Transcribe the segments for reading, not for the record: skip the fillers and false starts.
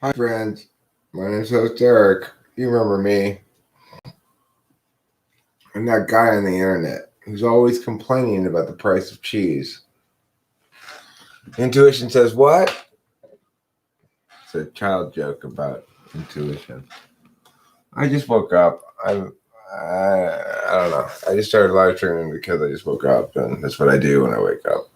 Hi, friends. My name's host Eric. You remember me. I'm that guy on the internet who's always complaining about the price of cheese. Intuition says what? It's a child joke about intuition. I just woke up. I don't know. I just started live streaming because I just woke up, and that's what I do when I wake up.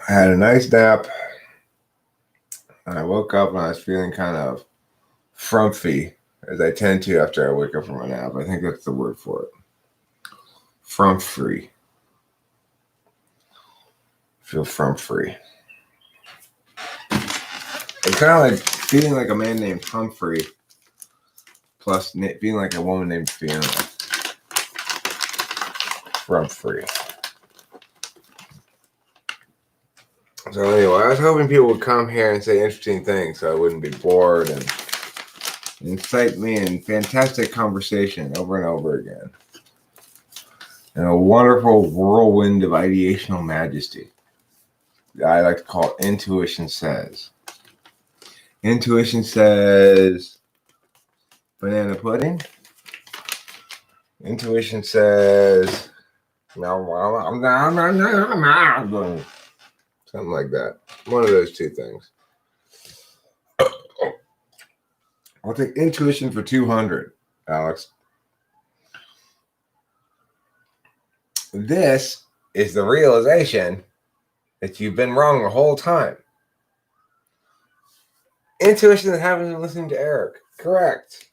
I had a nice nap, and I woke up and I was feeling kind of frumpy, as I tend to after I wake up from a nap. I think that's the word for it. Frumpy. Feel free. It's kind of like feeling like a man named Humphrey, plus feeling like a woman named Fiona. Free. So anyway, I was hoping people would come here and say interesting things so I wouldn't be bored and incite me in fantastic conversation over and over again. And a wonderful whirlwind of ideational majesty that I like to call Intuition Says. Intuition says banana pudding. Intuition says something like that. One of those two things. I'll take intuition for 200, Alex. This is the realization that you've been wrong the whole time. Intuition that haven't been listening to Eric. Correct.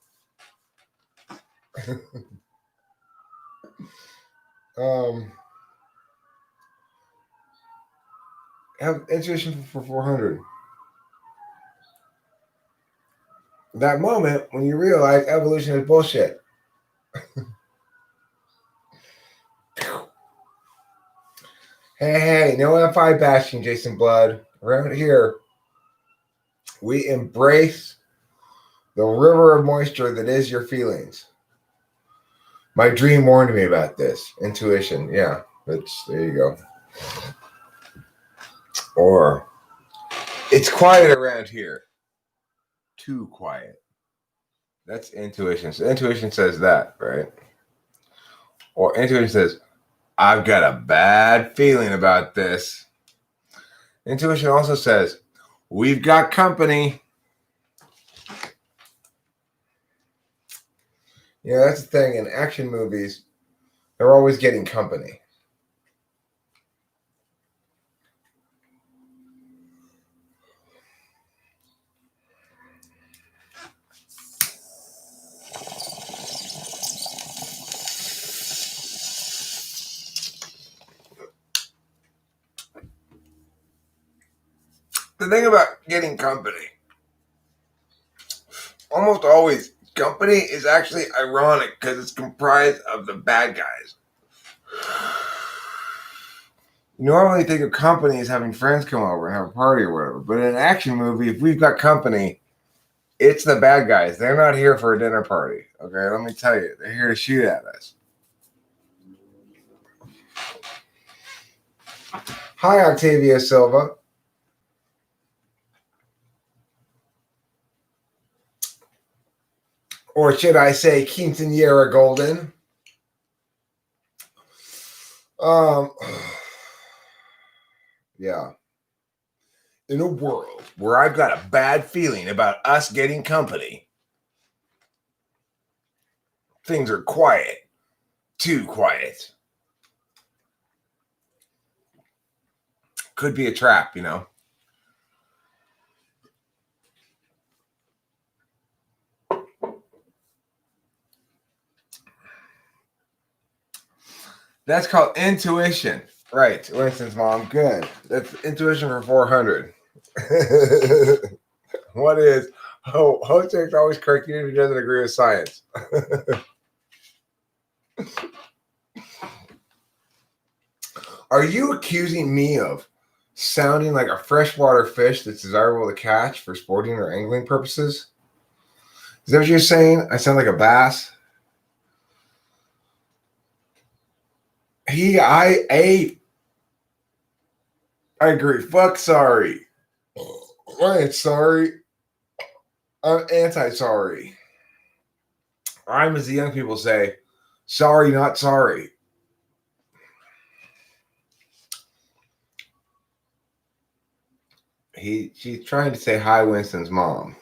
Have intuition for 400. That moment when you realize evolution is bullshit. Hey, no F5 bashing, Jason Blood. Around here, we embrace the river of moisture that is your feelings. My dream warned me about this. Intuition. Yeah, there you go. Or, it's quiet around here. Too quiet. That's intuition. So intuition says that, right? Or intuition says, I've got a bad feeling about this. Intuition also says, we've got company. Yeah, that's the thing. In action movies, they're always getting company. The thing about getting company, almost always, company is actually ironic because it's comprised of the bad guys. You normally think of company as having friends come over and have a party or whatever, but in an action movie, if we've got company, it's the bad guys. They're not here for a dinner party. Okay, let me tell you, they're here to shoot at us. Hi, Octavia Silva. Or should I say Quinceañera Golden? Yeah. In a world where I've got a bad feeling about us getting company, things are quiet. Too quiet. Could be a trap, you know. That's called intuition. Right. Winston's mom. Good. That's intuition for 400. What is? Oh, Hotek's always correct even if he doesn't agree with science. Are you accusing me of sounding like a freshwater fish that's desirable to catch for sporting or angling purposes? Is that what you're saying? I sound like a bass? I agree. Fuck sorry. I ain't sorry. I'm anti-sorry. I'm, as the young people say, sorry, not sorry. She's trying to say hi, Winston's mom.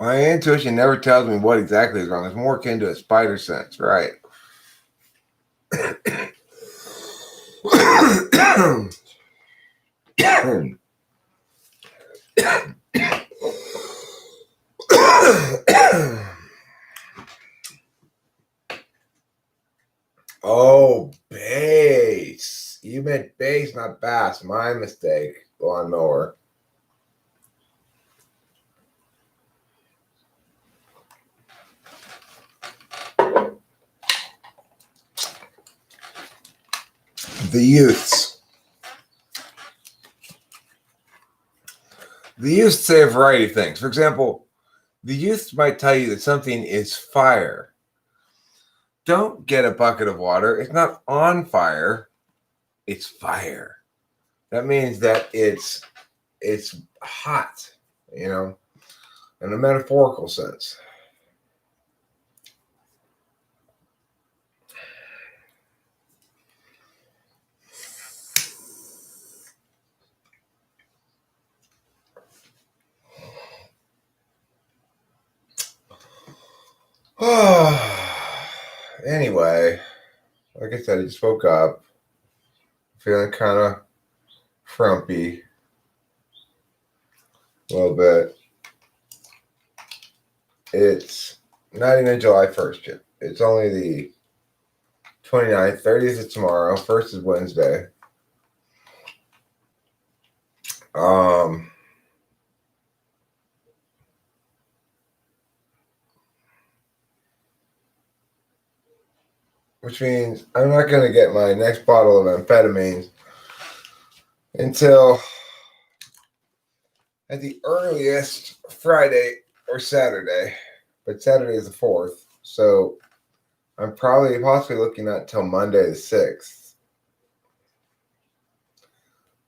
My intuition never tells me what exactly is wrong. It's more akin to a spider sense, right? Oh, bass. You meant bass, not bass. My mistake. Lawnmower. The youths. The youths say a variety of things. For example, the youths might tell you that something is fire. Don't get a bucket of water. It's not on fire. It's fire. That means that it's hot, in a metaphorical sense. Anyway, like I said, I just woke up feeling kind of frumpy a little bit. It's not even July 1st yet. It's only the 29th. 30th is tomorrow. 1st is Wednesday. Which means I'm not going to get my next bottle of amphetamines until at the earliest Friday or Saturday. But Saturday is the 4th. So I'm possibly looking at until Monday the 6th.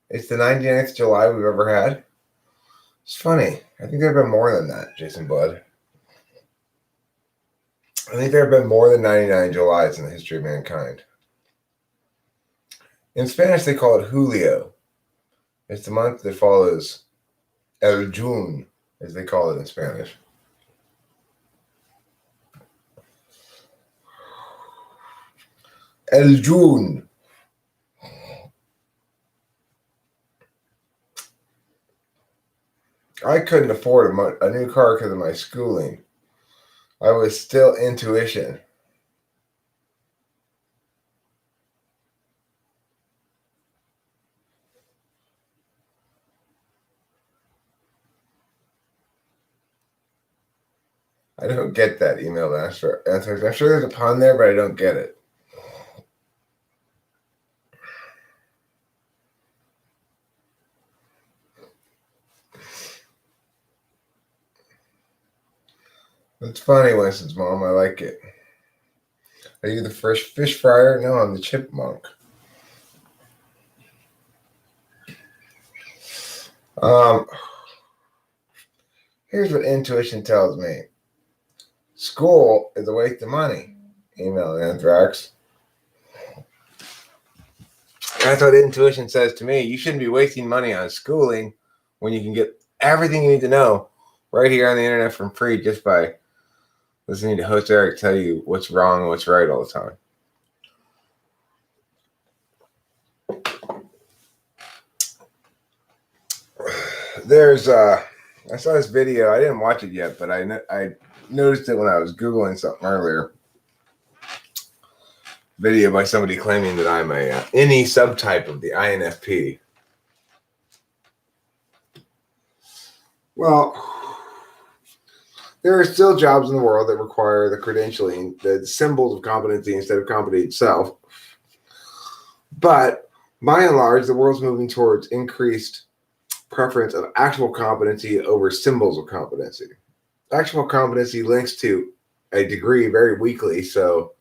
It's the 99th July we've ever had. It's funny. I think there have been more than that, Jason Blood. I think there have been more than 99 Julys in the history of mankind. In Spanish, they call it Julio. It's the month that follows El June, as they call it in Spanish. El June. I couldn't afford a new car because of my schooling. I was still intuition. I don't get that email answer. I'm sure there's a pun there, but I don't get it. It's funny, Winston's mom. I like it. Are you the first fish fryer? No, I'm the chipmunk. Here's what intuition tells me. School is a waste of money. Email Anthrax. That's what intuition says to me. You shouldn't be wasting money on schooling when you can get everything you need to know right here on the internet for free just by listening to Host Eric tell you what's wrong and what's right all the time. I saw this video. I didn't watch it yet, but I noticed it when I was Googling something earlier. Video by somebody claiming that I'm any subtype of the INFP. Well, There are still jobs in the world that require the credentialing, the symbols of competency instead of competency itself. But by and large, the world's moving towards increased preference of actual competency over symbols of competency. Actual competency links to a degree very weakly, so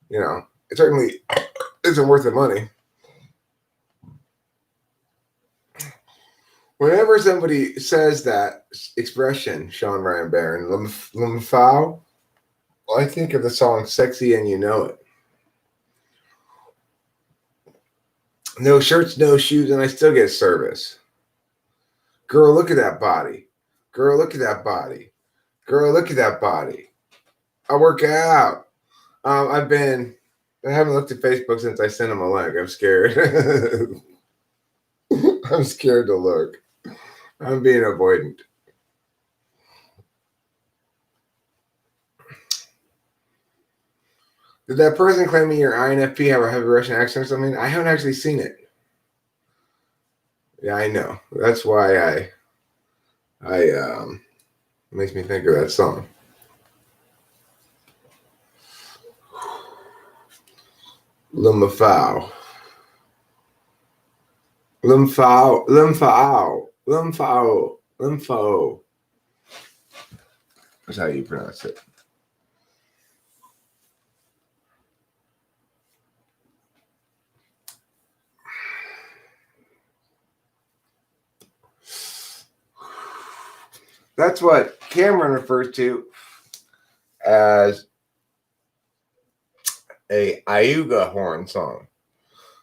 it certainly isn't worth the money. Whenever somebody says that expression, Sean Ryan Barron, Lumfao, I think of the song Sexy and You Know It. No shirts, no shoes, and I still get service. Girl, look at that body. Girl, look at that body. Girl, look at that body. I work out. I haven't looked at Facebook since I sent him a link. I'm scared. I'm scared to look. I'm being avoidant. Did that person claiming your INFP have a heavy Russian accent or something? I haven't actually seen it. Yeah, I know. That's why makes me think of that song. Lumfao. Lumfao. Lumfao. Lumfao. Lumfao. That's how you pronounce it. That's what Cameron refers to as a Iuga horn song.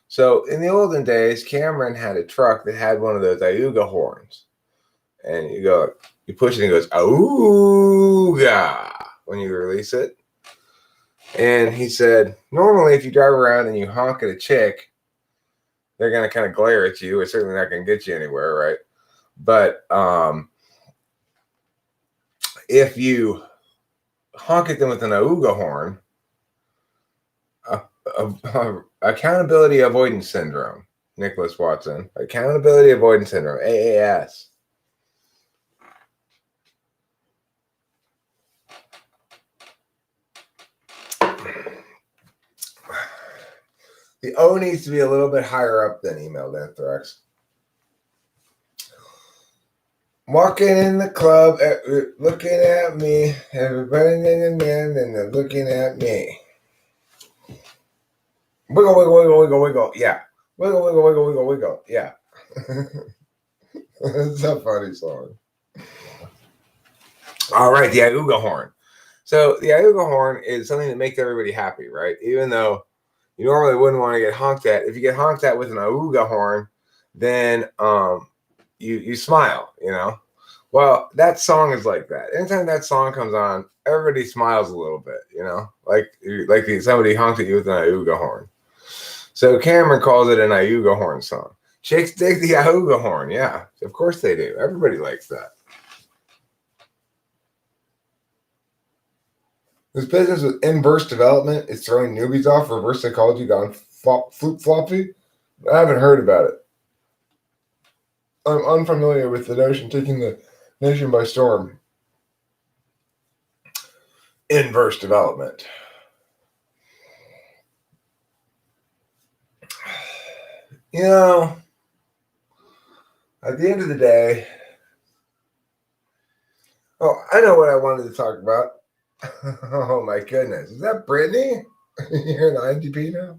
So in the olden days, Cameron had a truck that had one of those Iuga horns. And you push it and it goes, Auga, when you release it. And he said, normally if you drive around and you honk at a chick, they're going to kind of glare at you. It's certainly not going to get you anywhere, right? But if you honk at them with an Auga horn, accountability avoidance syndrome, Nicholas Watson, accountability avoidance syndrome, AAS. The O needs to be a little bit higher up than emailed anthrax. Walking in the club, looking at me. Everybody in the man, and they're looking at me. Wiggle, wiggle, wiggle, wiggle, wiggle. Yeah. Wiggle, wiggle, wiggle, wiggle, wiggle. Yeah. It's a funny song. All right, the Iuga horn. So the Iuga horn is something that makes everybody happy, right? Even though you normally wouldn't want to get honked at. If you get honked at with an Iuga horn, then you smile, Well, that song is like that. Anytime that song comes on, everybody smiles a little bit, like somebody honked at you with an Iuga horn. So Cameron calls it an Iuga horn song. Chicks dig the Iuga horn. Yeah, of course they do. Everybody likes that. This business with inverse development is throwing newbies off. Reverse psychology gone flip-floppy. I haven't heard about it. I'm unfamiliar with the notion taking the nation by storm. Inverse development. At the end of the day, I know what I wanted to talk about. Oh my goodness. Is that Brittany? You're an IDP now?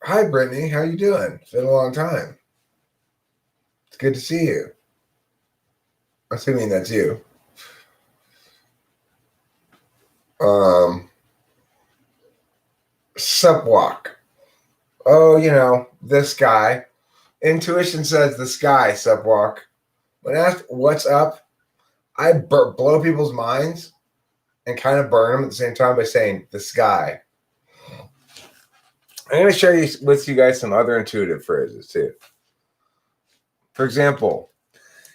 Hi, Brittany. How you doing? It's been a long time. It's good to see you. Assuming that's you. Supwalk. Oh, this guy. Intuition says the sky, Supwalk. When asked what's up, I blow people's minds and kind of burn them at the same time by saying the sky. I'm going to share with you guys some other intuitive phrases too. For example,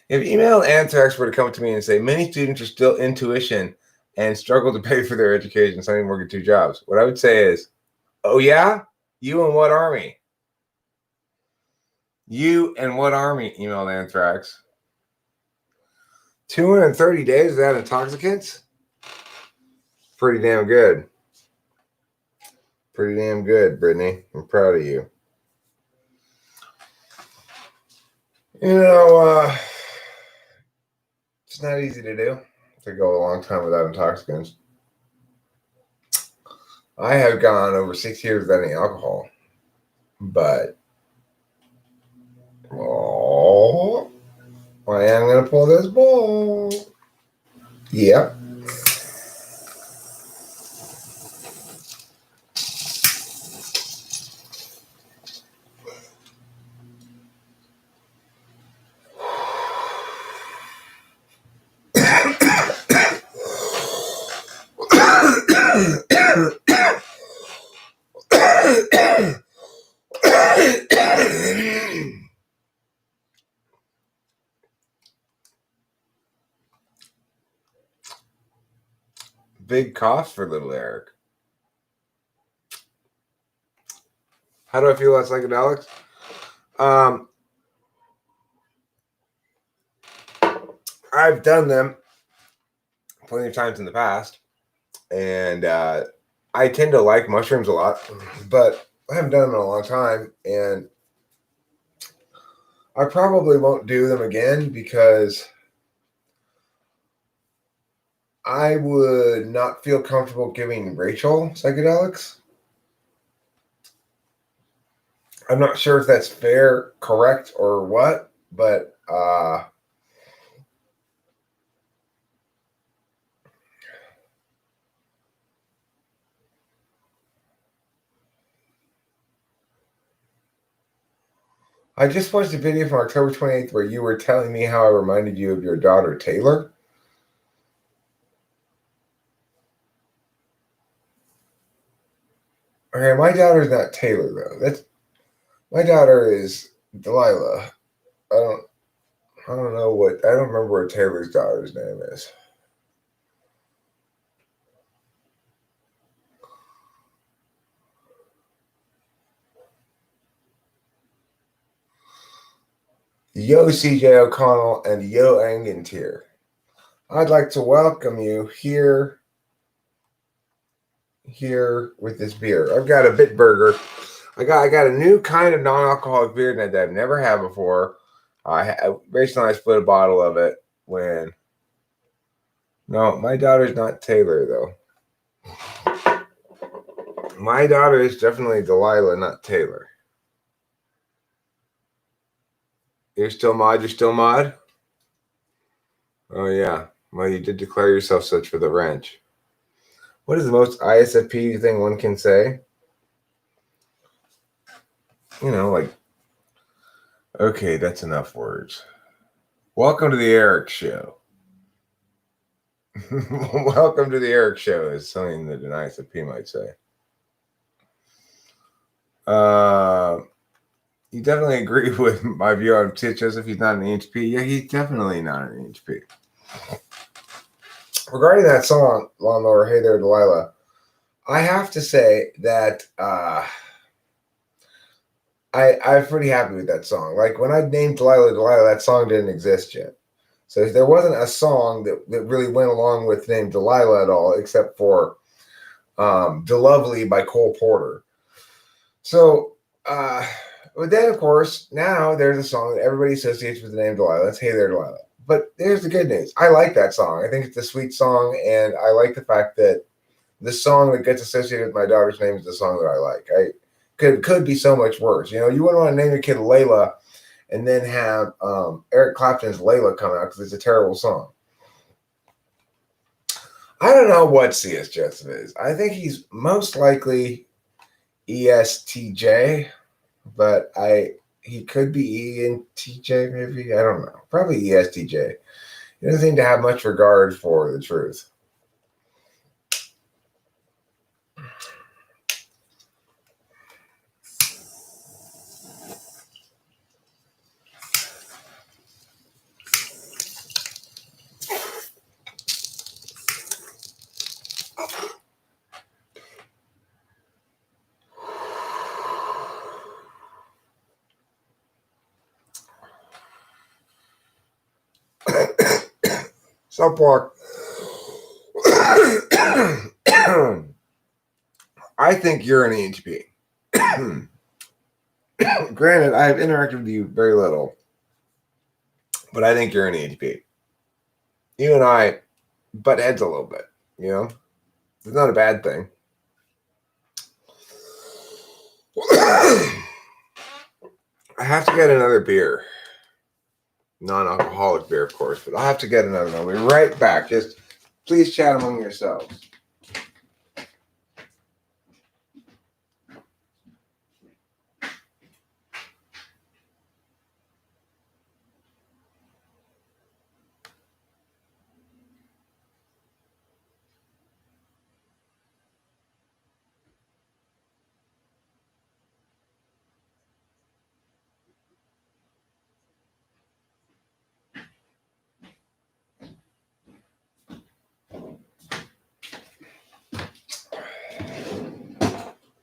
if email anthrax were to come to me and say, many students are still intuition and struggle to pay for their education, some even working 2 jobs, what I would say is, oh yeah? You and what army? You and what army, emailed anthrax? 230 days without intoxicants? Pretty damn good. Pretty damn good, Brittany. I'm proud of you. You know, it's not easy to do to go a long time without intoxicants. I have gone over 6 years without any alcohol, but I am going to pull this ball. Yep. Big cost for little Eric. How do I feel about psychedelics? I've done them plenty of times in the past, and I tend to like mushrooms a lot, but I haven't done them in a long time, and I probably won't do them again because I would not feel comfortable giving Rachel psychedelics. I'm not sure if that's fair, correct, or what, but I just watched a video from October 28th where you were telling me how I reminded you of your daughter, Taylor. Okay, my daughter's not Taylor, though. My daughter is Delilah. I don't remember what Taylor's daughter's name is. Yo, CJ O'Connell and Yo Angantier. I'd like to welcome you here with this beer. I've got a Bitburger. I got a new kind of non-alcoholic beer that I've never had before. Rachel and I split a bottle of it when. No, my daughter's not Taylor though. My daughter is definitely Delilah, not Taylor. You're still Mod? Oh yeah. Well, you did declare yourself such for the wrench. What is the most ISFP thing one can say? Like, okay, that's enough words. Welcome to the Eric Show. Welcome to the Eric Show is something that an ISFP might say. You definitely agree with my view on T. Joseph. He's not an EHP. Yeah, he's definitely not an EHP. Regarding that song, Lawnmower, Hey There, Delilah, I have to say that I'm pretty happy with that song. Like, when I named Delilah, that song didn't exist yet. So there wasn't a song that really went along with the name Delilah at all, except for DeLovely by Cole Porter. So, but then, of course, now there's a song that everybody associates with the name Delilah. It's Hey There, Delilah. But there's the good news. I like that song. I think it's a sweet song, and I like the fact that the song that gets associated with my daughter's name is the song that I like. Could be so much worse. You wouldn't want to name your kid Layla and then have Eric Clapton's Layla come out because it's a terrible song. I don't know what C.S. Joseph is. I think he's most likely ESTJ, but he could be ENTJ maybe. I don't know. Probably ESTJ. He doesn't seem to have much regard for the truth. Subpar. I think you're an ENTP. Granted, I have interacted with you very little, but I think you're an ENTP. You and I butt heads a little bit, you know? It's not a bad thing. I have to get another beer. Non-alcoholic beer, of course, but I'll have to get another one. I'll be right back. Just please chat among yourselves.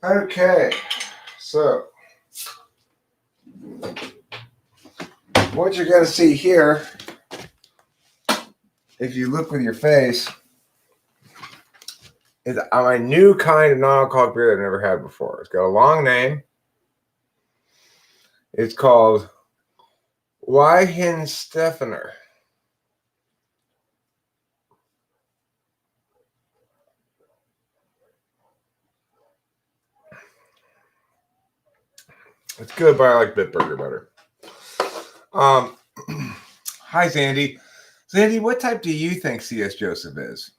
Okay, so what you're going to see here, if you look with your face, is my new kind of non-alcoholic beer that I've never had before. It's got a long name. It's called Weihenstephaner. It's good, but I like Bitburger better. Hi, Zandy. Zandy, what type do you think C.S. Joseph is?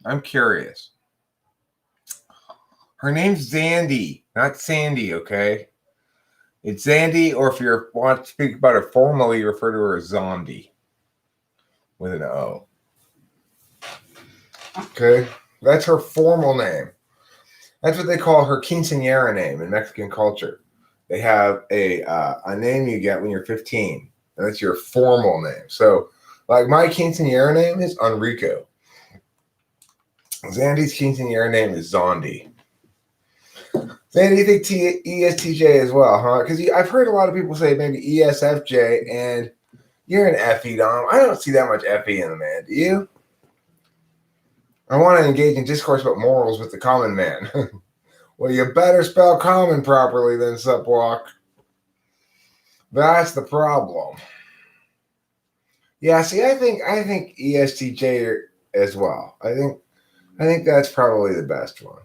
I'm curious. Her name's Zandy, not Sandy, okay? It's Zandy, or if you want to speak about her formally, refer to her as Zombie with an O. Okay? That's her formal name. That's what they call her quinceañera name in Mexican culture. They have a name you get when you're 15, and that's your formal name. So, like, my quinceañera name is Enrico. Zandy's quinceañera name is Zondi. Zandy, you think ESTJ as well, huh? Because I've heard a lot of people say maybe ESFJ, and you're an FE, Dom. I don't see that much FE in the man. Do you? I want to engage in discourse about morals with the common man. Well, you better spell common properly then, Supwalk. That's the problem. Yeah, see, I think ESTJ as well. I think that's probably the best one.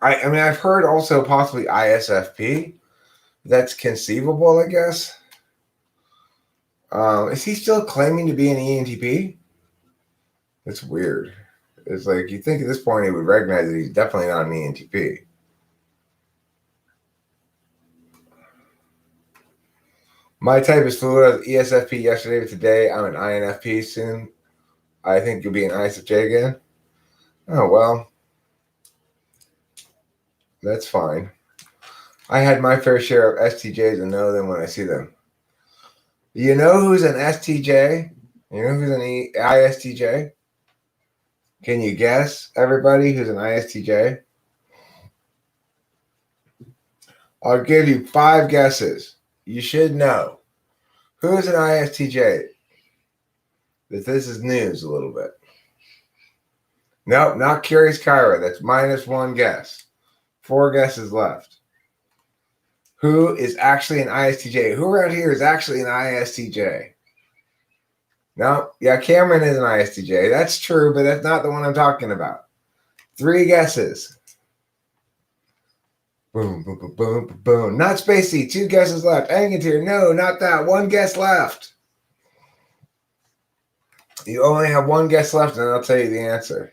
I mean, I've heard also possibly ISFP. That's conceivable, I guess. Is he still claiming to be an ENTP? It's weird. It's like you think at this point he would recognize that he's definitely not an ENTP. My type is fluid. I was ESFP yesterday, but today I'm an INFP soon. I think you'll be an ISFJ again. Oh, well. That's fine. I had my fair share of STJs and know them when I see them. You know who's an STJ? You know who's an ISTJ? Can you guess, everybody, who's an ISTJ? I'll give you 5 guesses. You should know. Who's an ISTJ? This is news a little bit. Nope, not Curious Kyra. That's -1 guess. 4 guesses left. Who is actually an ISTJ? Who around here is actually an ISTJ? No, yeah, Cameron is an ISTJ. That's true, but that's not the one I'm talking about. 3 guesses. Boom, boom, boom, boom, boom, boom. Not Spacey. 2 guesses left. Angantir. No, not that. 1 guess left. You only have 1 guess left, and I'll tell you the answer.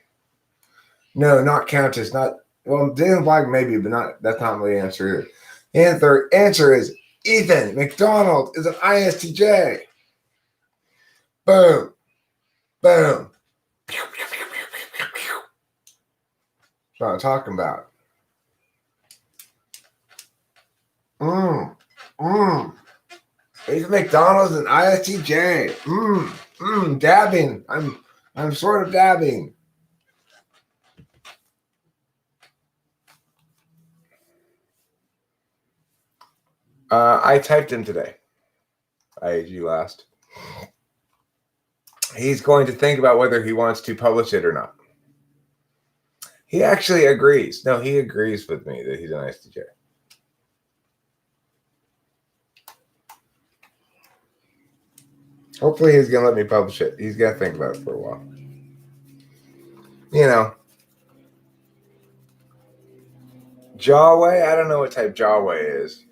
No, not Countess. Not well, Dan Black maybe, but not. That's not the answer either. And third answer is Ethan McDonald is an ISTJ. Boom, boom. That's what I'm talking about. Ethan McDonald's an ISTJ. Dabbing. I'm sort of dabbing. I typed in today. IAG last. he's going to think about whether he wants to publish it or not. He actually agrees. No, he agrees with me that he's an ISTJ. Hopefully he's going to let me publish it. He's got to think about it for a while. You know. Jawway? I don't know what type Jawway is.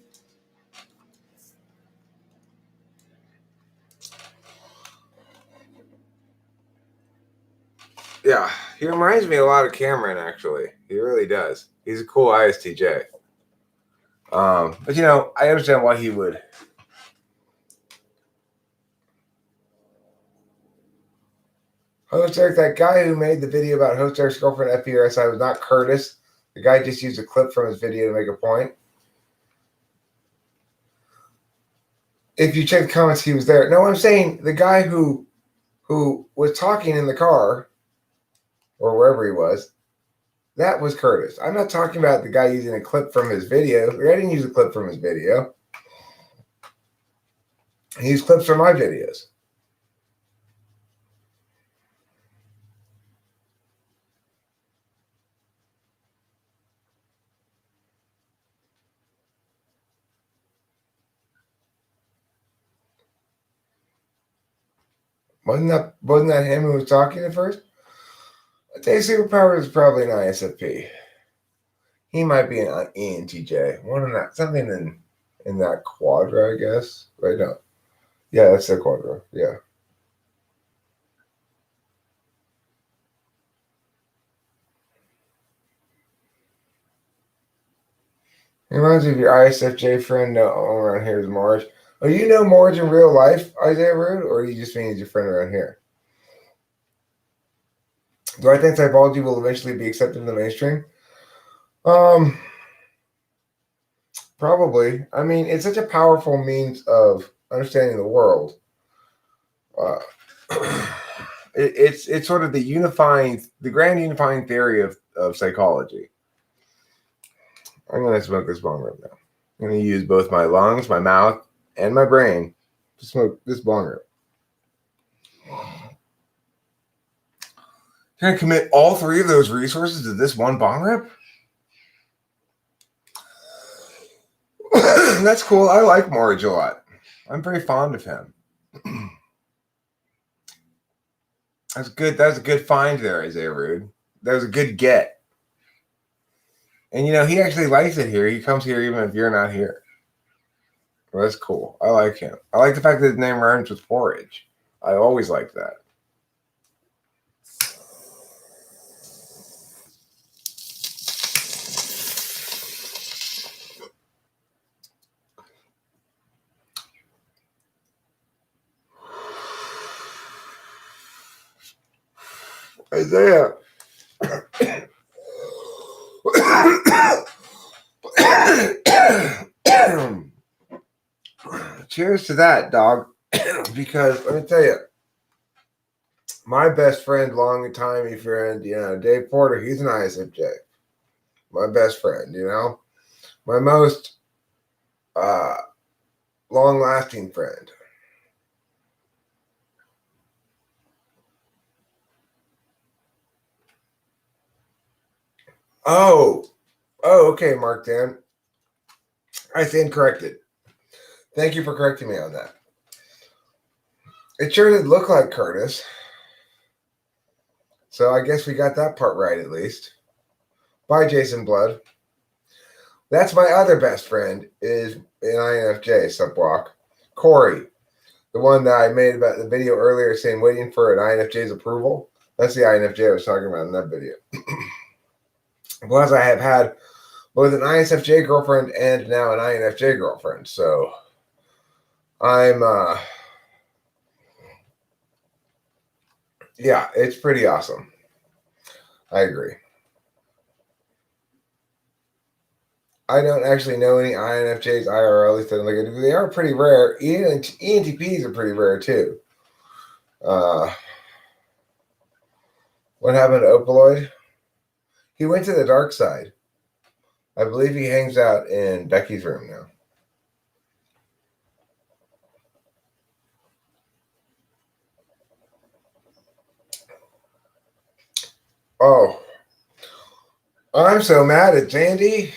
Yeah, he reminds me a lot of Cameron, actually. He really does. He's a cool ISTJ. But, you know, I understand why he would. Host Eric, that guy who made the video about Host Eric's girlfriend FPRSI was not Curtis. The guy just used a clip from his video to make a point. If you check the comments, he was there. No, I'm saying the guy who was talking in the car or wherever he was, that was Curtis. I'm not talking about the guy using a clip from his video. I didn't use a clip from his video. He used clips from my videos. Wasn't that him who was talking at first? Day Superpower is probably an ISFP. He might be an ENTJ. One of that, something in that quadra, I guess. Right now. Yeah, that's the quadra. Yeah. It reminds me of your ISFJ friend. No, around here is Marge. Oh, you know Marge in real life, Isaiah Rude, or you just mean he's your friend around here? Do I think typology will eventually be accepted in the mainstream? Probably. I mean, it's such a powerful means of understanding the world. It's sort of the grand unifying theory of psychology. I'm going to smoke this bong rip now. I'm going to use both my lungs, my mouth, and my brain to smoke this bong rip. Can I commit all three of those resources to this one bong rip? That's cool. I like Marge a lot. I'm very fond of him. That's good. That was a good find there, Isaiah Rude. That was a good get. And, you know, he actually likes it here. He comes here even if you're not here. Well, that's cool. I like him. I like the fact that his name rhymes with porridge. I always like that. Isaiah. Cheers to that, dog. Because let me tell you, my best friend, long-timey friend, you know, Dave Porter, he's an ISFJ. My best friend, you know, my most long-lasting friend. Oh, okay, Mark Dan. I stand corrected. Thank you for correcting me on that. It sure did look like Curtis. So I guess we got that part right at least. Bye, Jason Blood. That's my other best friend is an INFJ subwalk. Corey, the one that I made about the video earlier saying waiting for an INFJ's approval. That's the INFJ I was talking about in that video. Plus, I have had both an ISFJ girlfriend and now an INFJ girlfriend. So I'm, yeah, it's pretty awesome. I agree. I don't actually know any INFJs IRL, at least I don't look at it. They are pretty rare. ENTPs are pretty rare too. What happened to Opaloid? He went to the dark side. I believe he hangs out in Becky's room now. Oh, I'm so mad at Zandy.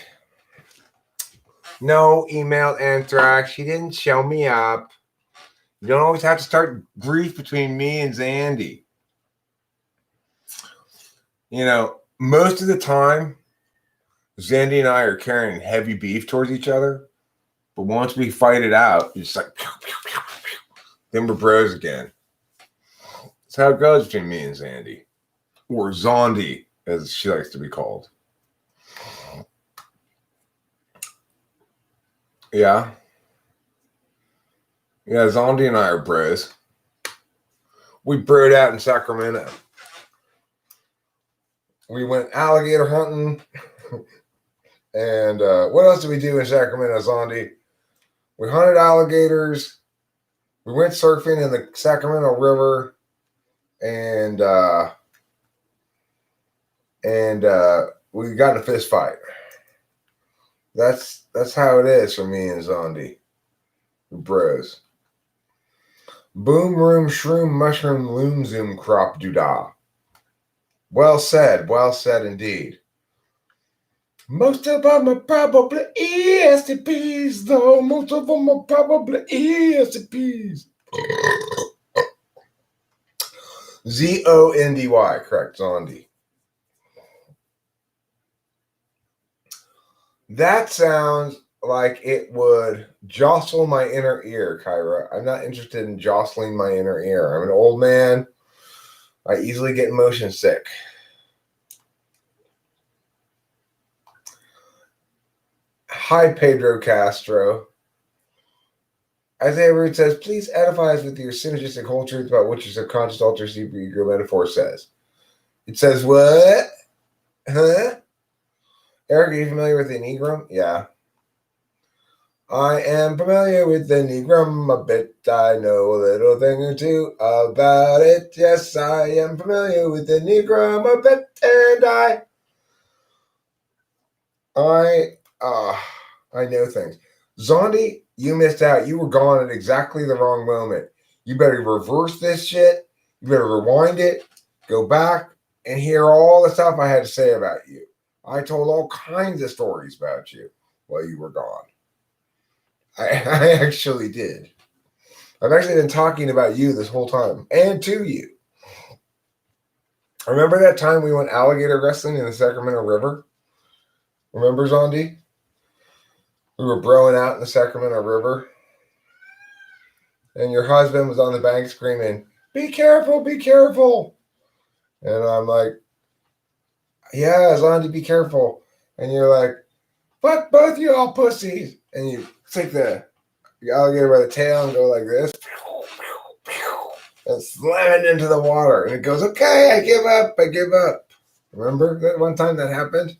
No email Anthrax. She didn't show me up. You don't always have to start grief between me and Zandy. You know, most of the time, Zandy and I are carrying heavy beef towards each other. But once we fight it out, it's like, then we're bros again. That's how it goes between me and Zandy. Or Zondi, as she likes to be called. Yeah. Yeah, Zondi and I are bros. We broed out in Sacramento. We went alligator hunting. And what else did we do in Sacramento, Zondi? We hunted alligators. We went surfing in the Sacramento River. And we got in a fist fight. That's how it is for me and Zondi. We're bros. Boom, room, shroom, mushroom, loom, zoom, crop, doodah. Well said indeed. Most of them are probably ESTPs, though. Most of them are probably ESTPs. Zondy, correct, Zondi. That sounds like it would jostle my inner ear, Kyra. I'm not interested in jostling my inner ear. I'm an old man. I easily get motion sick. Hi, Pedro Castro. Isaiah Root says, please edify us with your synergistic whole truth about what your subconscious alter ego metaphor says. It says what? Huh? Eric, are you familiar with the Enneagram? Yeah. I am familiar with the Enneagram a bit. I know a little thing or two about it. Yes, I am familiar with the Enneagram a bit, and I know things. Zondi, you missed out. You were gone at exactly the wrong moment. You better reverse this shit. You better rewind it, go back, and hear all the stuff I had to say about you. I told all kinds of stories about you while you were gone. I actually did. I've actually been talking about you this whole time, and to you. Remember that time we went alligator wrestling in the Sacramento River? Remember, Zondi? We were broing out in the Sacramento River. And your husband was on the bank screaming, be careful, be careful. And I'm like, yeah, Zondi, be careful. And you're like, fuck both you all pussies. And you take the alligator by the tail and go like this. And slam it into the water. And it goes, okay, I give up. Remember that one time that happened?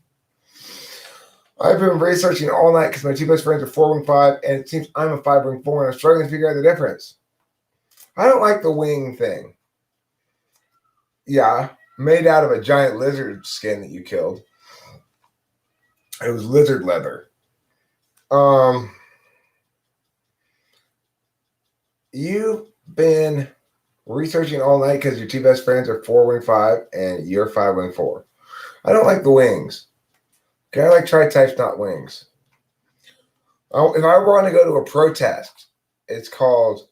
I've been researching all night because my two best friends are 415, and it seems I'm a 514, and I'm struggling to figure out the difference. I don't like the wing thing. Yeah, made out of a giant lizard skin that you killed. It was lizard leather. You've been researching all night because your two best friends are 415 and you're 514. I don't like the wings. Okay, I like tri-types, not wings. If I want to go to a protest, it's called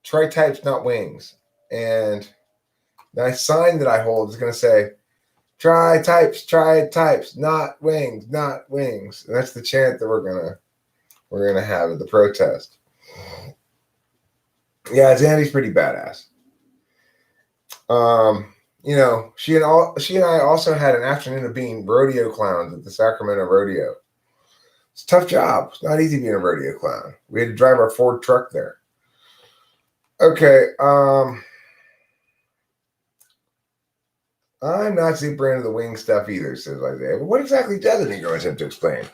tri-types, not wings. And my sign that I hold is going to say, tri-types, not wings, not wings. And that's the chant that we're gonna have at the protest. Yeah, Zandy's pretty badass. She and I also had an afternoon of being rodeo clowns at the Sacramento Rodeo. It's a tough job. It's not easy being a rodeo clown. We had to drive our Ford truck there. Okay, I'm not super into the wing stuff either, says Isaiah. But what exactly does an ego attempt to explain?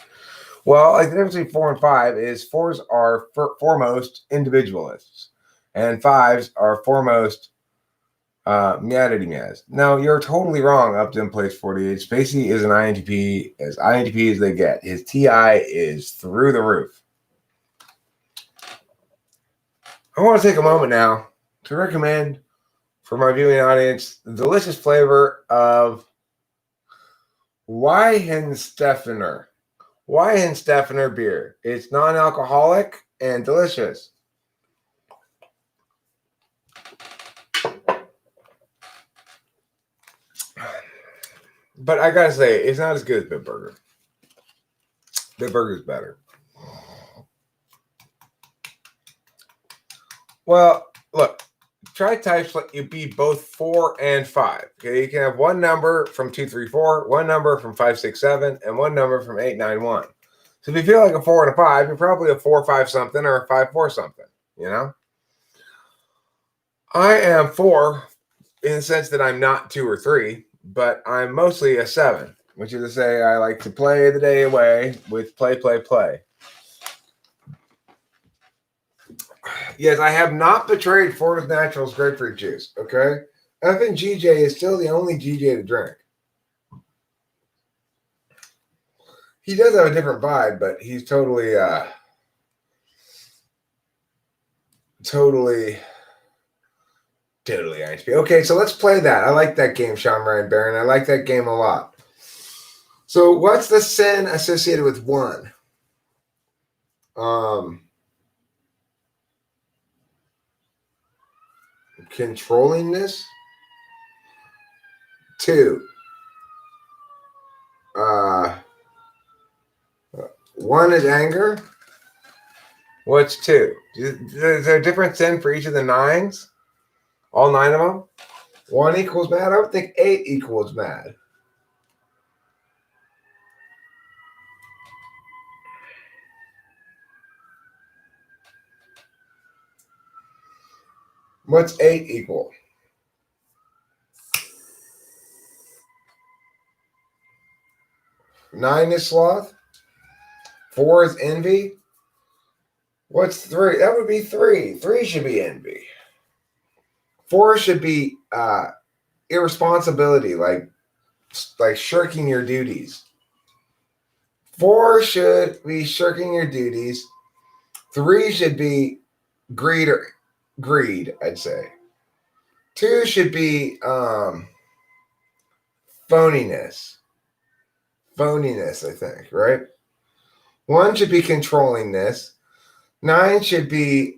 Well, like the difference between 4 and 5 is 4s are foremost individualists, and 5s are foremost meow. No, you're totally wrong. Upton plays 48. Spacey is an INTP, as INTP as they get. His TI is through the roof. I want to take a moment now to recommend for my viewing audience the delicious flavor of Weihenstephaner. Weihenstephaner beer. It's non-alcoholic and delicious. But I gotta say, it's not as good as Bitburger. Bitburger's better. Well, look, try types let you be both 4 and 5. Okay, you can have one number from 2, 3, 4, one number from 5, 6, 7, and one number from 8, 9, 1. So if you feel like a 4 and a 5, you're probably a 4, 5 something or a 5, 4 something, you know? I am 4 in the sense that I'm not 2 or 3, but I'm mostly a 7, which is to say I like to play the day away with play, play, play. Yes, I have not betrayed Florida's Naturals grapefruit juice, okay? I think GJ is still the only GJ to drink. He does have a different vibe, but he's totally ISP. Okay, so let's play that. I like that game, Sean Ryan Barron. I like that game a lot. So what's the sin associated with 1? Controllingness. 2. 1 is anger. What's 2? Is there a different sin for each of the 9s? All 9 of them? 1 equals mad? I would think 8 equals mad. What's 8 equal? 9 is sloth. 4 is envy. What's 3? That would be 3. 3 should be envy. 4 should be irresponsibility, like shirking your duties. 4 should be shirking your duties. 3 should be greed, I'd say. 2 should be phoniness. Phoniness, I think, right? 1 should be controllingness. 9 should be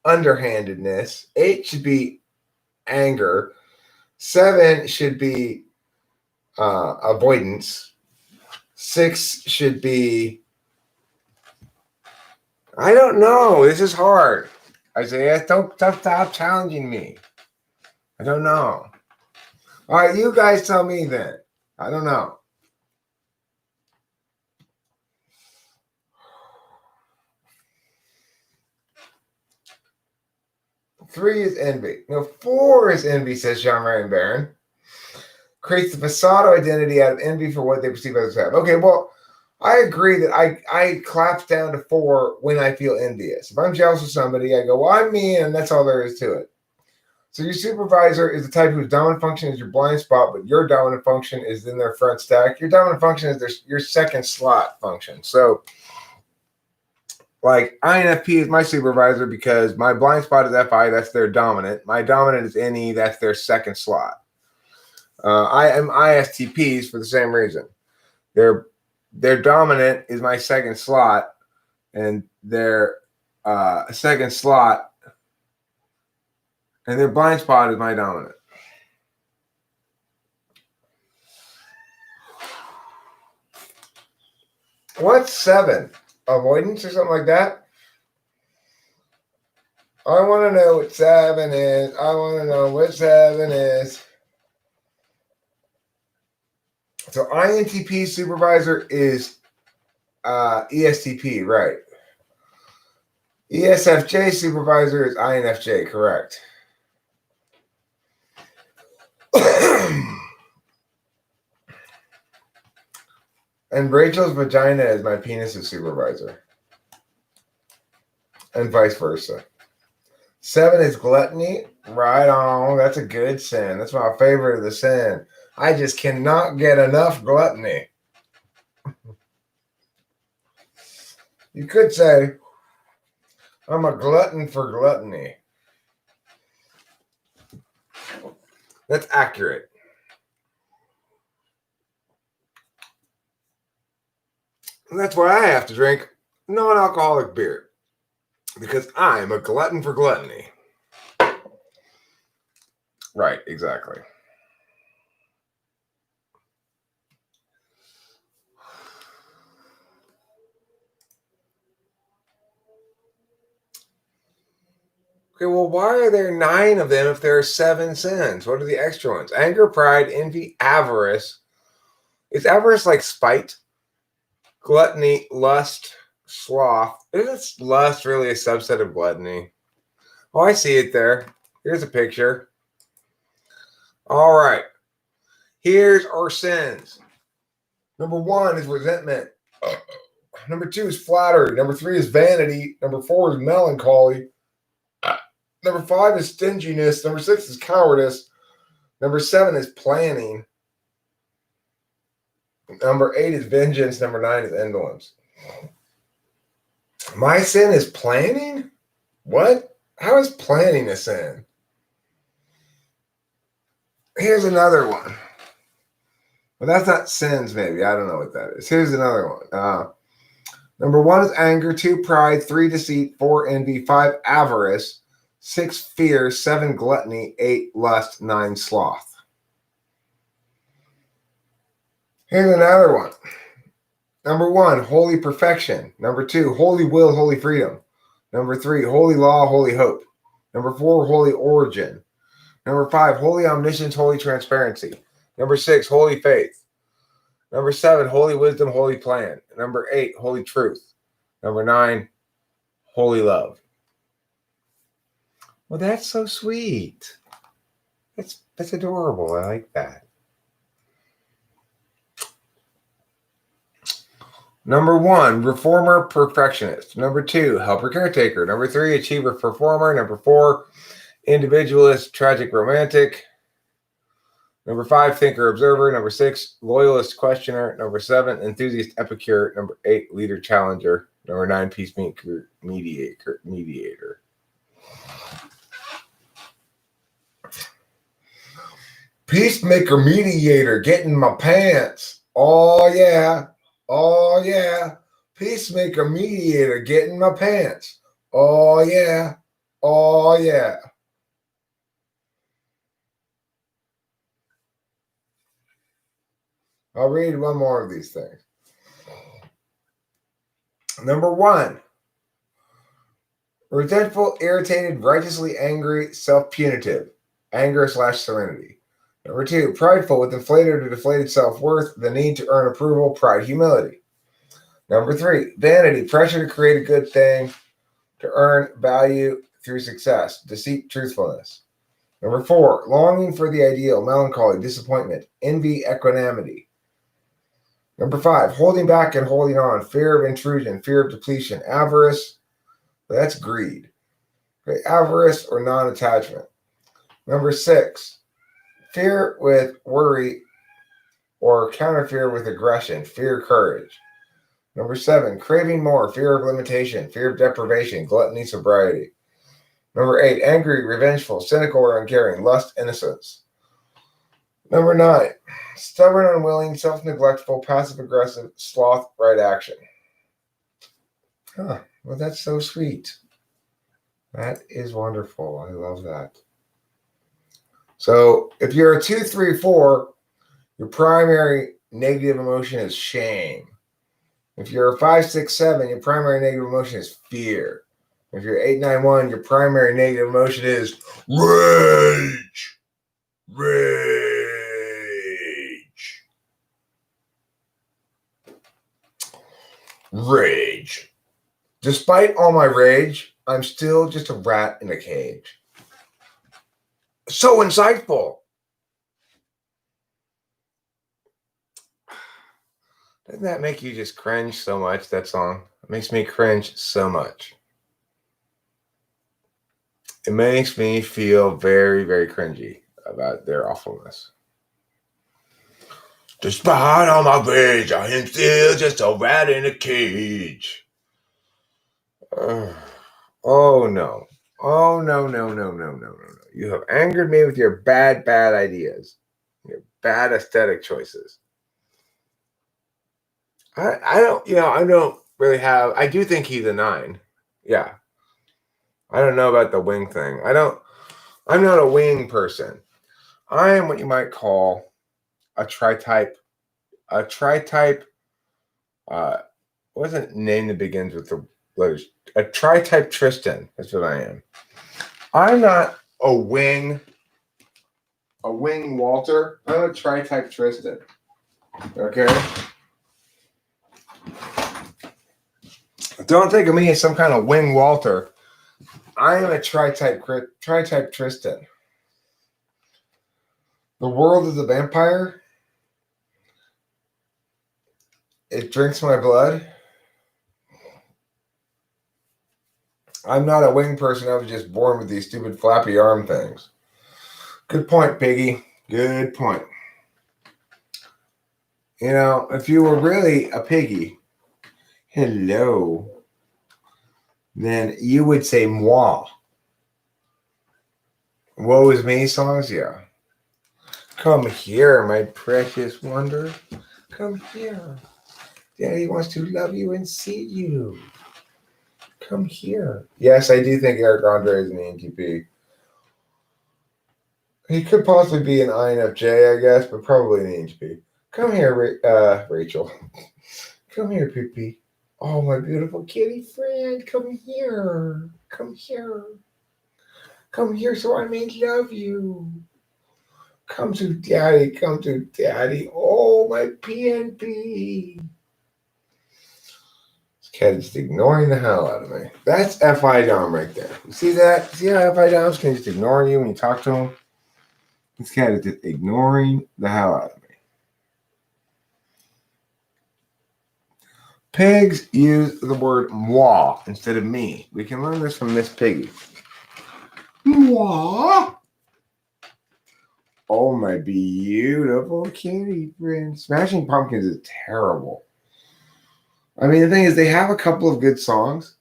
underhandedness. 8 should be anger. 7 should be avoidance. 6 should be, I don't know. This is hard. Isaiah, don't stop challenging me. I don't know. All right, you guys tell me then. I don't know. Three is envy. No, 4 is envy, says Jean Ryan Barron. Creates the facade identity out of envy for what they perceive others have. Okay, well, I agree that I collapse down to 4 when I feel envious. If I'm jealous of somebody, I go, well, I'm me, and that's all there is to it. So your supervisor is the type whose dominant function is your blind spot, but your dominant function is in their front stack. Your dominant function is your second slot function. So like INFP is my supervisor because my blind spot is FI, that's their dominant. My dominant is NE, that's their second slot. I am ISTPs for the same reason. Their dominant is my second slot, and their second slot and their blind spot is my dominant. What's 7? Avoidance or something like that? I want to know what 7 is. I want to know what 7 is. So INTP supervisor is ESTP, right? ESFJ supervisor is INFJ, correct. And Rachel's vagina is my penis's supervisor. And vice versa. 7 is gluttony. Right on. That's a good sin. That's my favorite of the sin. I just cannot get enough gluttony. You could say, I'm a glutton for gluttony. That's accurate. And that's why I have to drink non-alcoholic beer. Because I'm a glutton for gluttony. Right, exactly. Okay, well, why are there 9 of them if there are 7 sins? What are the extra ones? Anger, pride, envy, avarice. Is avarice like spite? Gluttony, lust, sloth. Isn't lust really a subset of gluttony? Oh, I see it there. Here's a picture. All right. Here's our sins. Number 1 is resentment. Number 2 is flattery. Number 3 is vanity. Number 4 is melancholy. Number 5 is stinginess. Number 6 is cowardice. Number 7 is planning. Number 8 is vengeance. Number 9 is indolence. My sin is planning? What? How is planning a sin? Here's another one. Well, that's not sins, maybe. I don't know what that is. Here's another one. Number 1 is anger. 2, pride. 3, deceit. 4, envy. 5, avarice. 6, fear. 7, gluttony. 8, lust. 9, sloth. Here's another one. Number 1, holy perfection. Number 2, holy will, holy freedom. Number 3, holy law, holy hope. Number 4, holy origin. Number 5, holy omniscience, holy transparency. Number 6, holy faith. Number 7, holy wisdom, holy plan. Number 8, holy truth. Number 9, holy love. Well, that's so sweet. That's adorable. I like that. Number 1, reformer, perfectionist. Number 2, helper, caretaker. Number 3, achiever, performer. Number 4, individualist, tragic, romantic. Number 5, thinker, observer. Number 6, loyalist, questioner. Number 7, enthusiast, epicure. Number 8, leader, challenger. Number 9, peacemaker, mediator. Peacemaker, mediator, get in my pants. Oh, yeah. Oh, yeah. Peacemaker, mediator, get in my pants. Oh, yeah. Oh, yeah. I'll read one more of these things. Number 1, resentful, irritated, righteously angry, self-punitive, anger/serenity. Number 2, prideful, with inflated or deflated self-worth, the need to earn approval, pride, humility. Number 3, vanity, pressure to create a good thing, to earn value through success, deceit, truthfulness. Number 4, longing for the ideal, melancholy, disappointment, envy, equanimity. Number 5, holding back and holding on, fear of intrusion, fear of depletion, avarice. That's greed. Okay, avarice or non-attachment. Number 6, fear with worry or counter fear with aggression, fear, courage. Number 7, craving more, fear of limitation, fear of deprivation, gluttony, sobriety. Number 8, angry, revengeful, cynical, or uncaring, lust, innocence. Number 9, stubborn, unwilling, self-neglectful, passive-aggressive, sloth, right action. Well, that's so sweet. That is wonderful. I love that. So if you're a 2, 3, 4, your primary negative emotion is shame. If you're a 5, 6, 7, your primary negative emotion is fear. If you're 8, 9, 1, your primary negative emotion is rage. Rage. Despite all my rage, I'm still just a rat in a cage. So insightful. Doesn't that make you just cringe so much, that song? It makes me cringe so much. It makes me feel very, very cringy about their awfulness. Despite all my rage, I am still just a rat in a cage. Oh no. Oh no. You have angered me with your bad ideas, your bad aesthetic choices. I don't, I don't really have. I do think he's a 9. Yeah, I don't know about the wing thing. I'm not a wing person. I am what you might call a tri-type. A tri-type. What's a name that begins with the letters? A tri-type Tristan. That's what I am. I'm not a wing. A wing Walter. I'm a tri-type Tristan. Okay. Don't think of me as some kind of wing Walter. I am a tri-type Tristan. The world is a vampire. It drinks my blood. I'm not a wing person. I was just born with these stupid flappy arm things. Good point, Piggy. Good point. If you were really a piggy, hello, then you would say moi. Woe is me songs? Yeah. Come here, my precious wonder. Come here. Daddy wants to love you and see you. Come here. Yes, I do think Eric Andre is an ENTP. He could possibly be an INFJ, I guess, but probably an ENTP. Come here, Rachel. Come here, Pippi. Oh, my beautiful kitty friend. Come here. Come here. Come here so I may love you. Come to daddy. Come to daddy. Oh, my PNP. This cat is just ignoring the hell out of me. That's FI Dom right there. You see that? See how FI Doms can just ignore you when you talk to him? This cat is just ignoring the hell out of me. Pigs use the word moi instead of me. We can learn this from Miss Piggy. Moi. Oh, my beautiful kitty friend. Smashing Pumpkins is terrible. I mean, the thing is, they have a couple of good songs.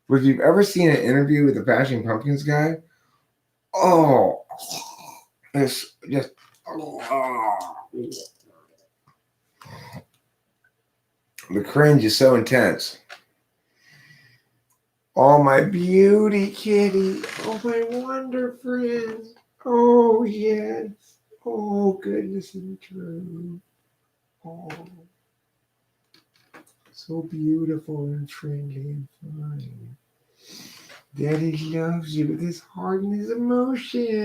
But if you've ever seen an interview with the Smashing Pumpkins guy, oh, it's just... The cringe is so intense. Oh, my beauty kitty. Oh, my wonder friend. Oh, yes. Oh, goodness and true. Oh, so beautiful and friendly and fine. Daddy loves you with his heart and his emotions.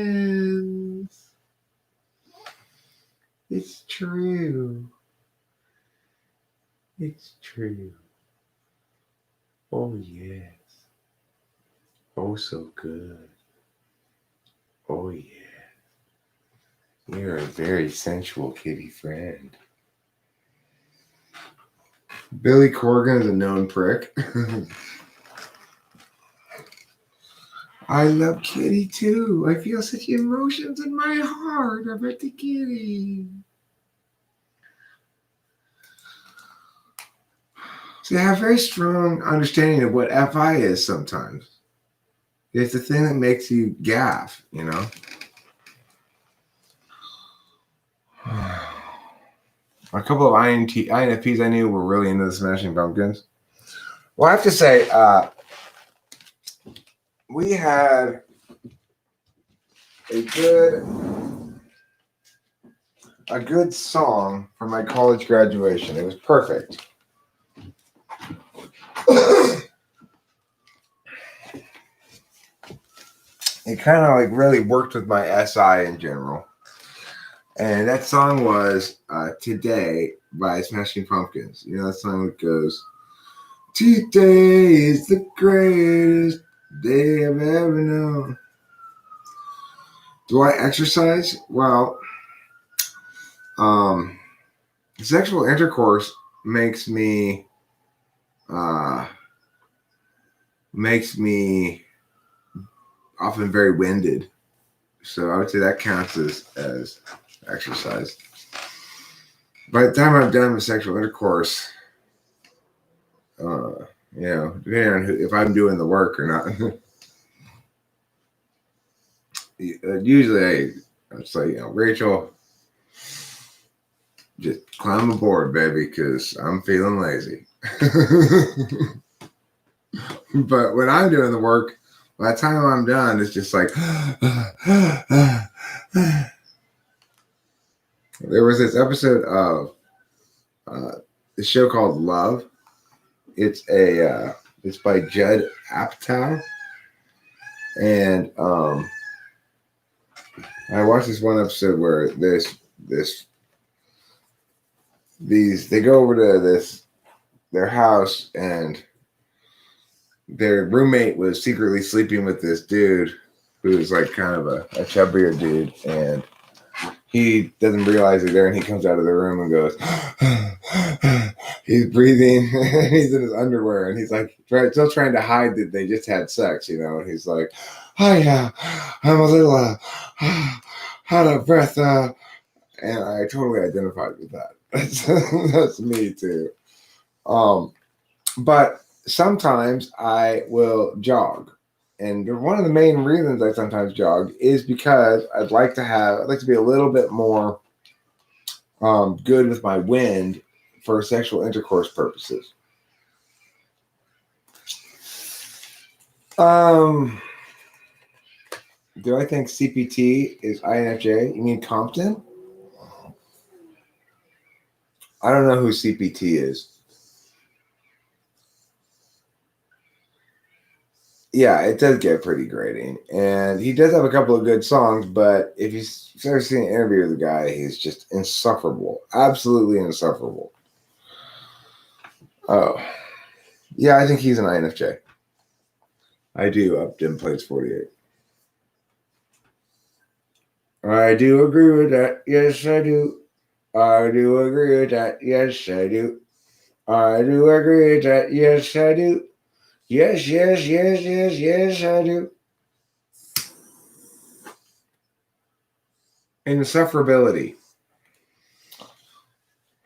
It's true. It's true. Oh, yes. Oh, so good. Oh, yeah. You're a very sensual kitty friend. Billy Corgan is a known prick. I love Kitty too. I feel such emotions in my heart about the kitty. See, I have a very strong understanding of what FI is sometimes. It's the thing that makes you gaff, A couple of INFPs I knew were really into the Smashing Pumpkins. Well, I have to say, we had a good song for my college graduation. It was perfect. It kind of really worked with my SI in general. And that song was Today by Smashing Pumpkins. That song that goes, today is the greatest day I've ever known. Do I exercise? Well, sexual intercourse makes me often very winded. So I would say that counts as exercise. By the time I'm done with sexual intercourse, depending on if I'm doing the work or not, usually I say, Rachel, just climb aboard, baby, because I'm feeling lazy. But when I'm doing the work, by the time I'm done, it's just like. There was this episode of the show called Love. It's by Judd Apatow, and I watched this one episode where they go over to their house, and their roommate was secretly sleeping with this dude who was like kind of a chubbier dude, and he doesn't realize it there, and he comes out of the room and goes, he's breathing, he's in his underwear, and he's like still trying to hide that they just had sex, and he's like, I'm a little out of breath, and I totally identified with that. That's me too. But sometimes I will jog. And one of the main reasons I sometimes jog is because I'd like to be a little bit more good with my wind for sexual intercourse purposes. Do I think CPT is INFJ? You mean Compton? I don't know who CPT is. Yeah, it does get pretty grating. And he does have a couple of good songs, but if you start seeing an interview with the guy, he's just insufferable. Absolutely insufferable. Oh. Yeah, I think he's an INFJ. I do, up Dim Plates 48. I do agree with that. Yes, I do. I do agree with that. Yes, I do. I do agree with that. Yes, I do. Yes, yes, yes, yes, yes, I do. Insufferability.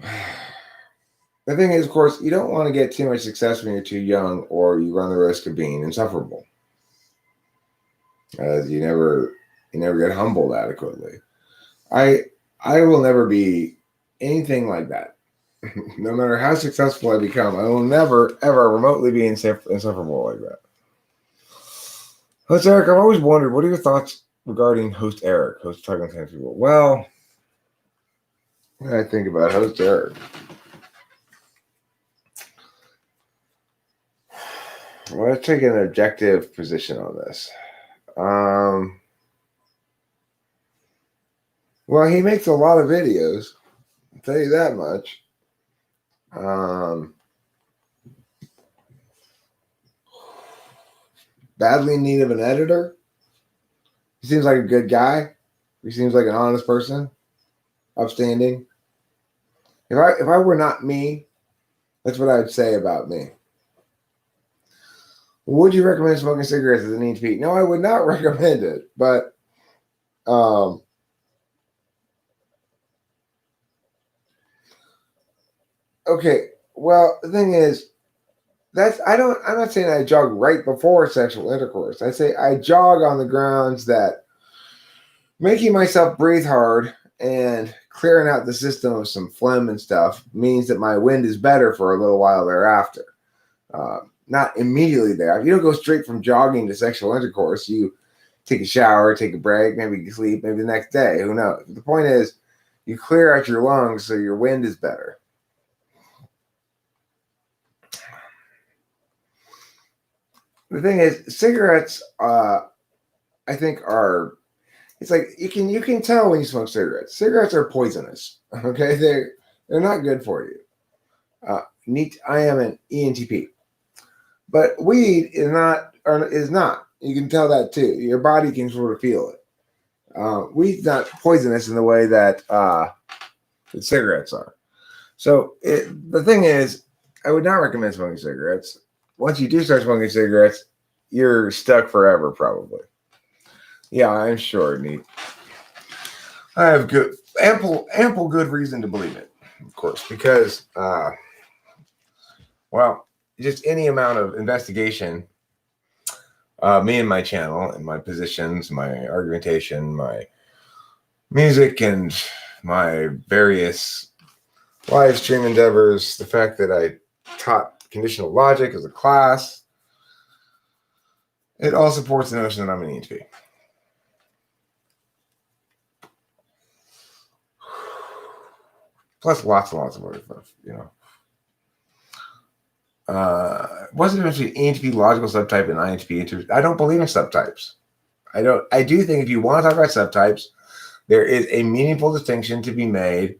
The thing is, of course, you don't want to get too much success when you're too young, or you run the risk of being insufferable. You never get humbled adequately. I will never be anything like that. No matter how successful I become, I will never, ever remotely be insufferable like that. Host Eric, I've always wondered, what are your thoughts regarding Host Eric, host Talking Trans People? Well, what do I think about Host Eric? Well, let's take an objective position on this. Well, he makes a lot of videos. I'll tell you that much. Badly in need of an editor. He seems like a good guy. He seems like an honest person. Upstanding. If I were not me, that's what I'd say about me. Would you recommend smoking cigarettes as a need to pee? No, I would not recommend it. But okay. Well, the thing is, I'm not saying I jog right before sexual intercourse. I say I jog on the grounds that making myself breathe hard and clearing out the system of some phlegm and stuff means that my wind is better for a little while thereafter. Not immediately there. You don't go straight from jogging to sexual intercourse. You take a shower, take a break, maybe you sleep, maybe the next day. Who knows? The point is, you clear out your lungs so your wind is better. The thing is, cigarettes, I think it's like you can tell when you smoke cigarettes. Cigarettes are poisonous. Okay, they're not good for you. I am an ENTP, but weed is not. You can tell that too. Your body can sort of feel it. Weed's not poisonous in the way that cigarettes are. So the thing is, I would not recommend smoking cigarettes. Once you do start smoking cigarettes, you're stuck forever, probably. Yeah, I'm sure, Neat. I have ample good reason to believe it, of course, because, just any amount of investigation, me and my channel and my positions, my argumentation, my music, and my various live stream endeavors, the fact that I taught conditional logic as a class, it all supports the notion that I'm an ENTP. Plus lots and lots of other stuff, What's the difference between ENTP logical subtype and INTP? I don't believe in subtypes. I do think if you want to talk about subtypes, there is a meaningful distinction to be made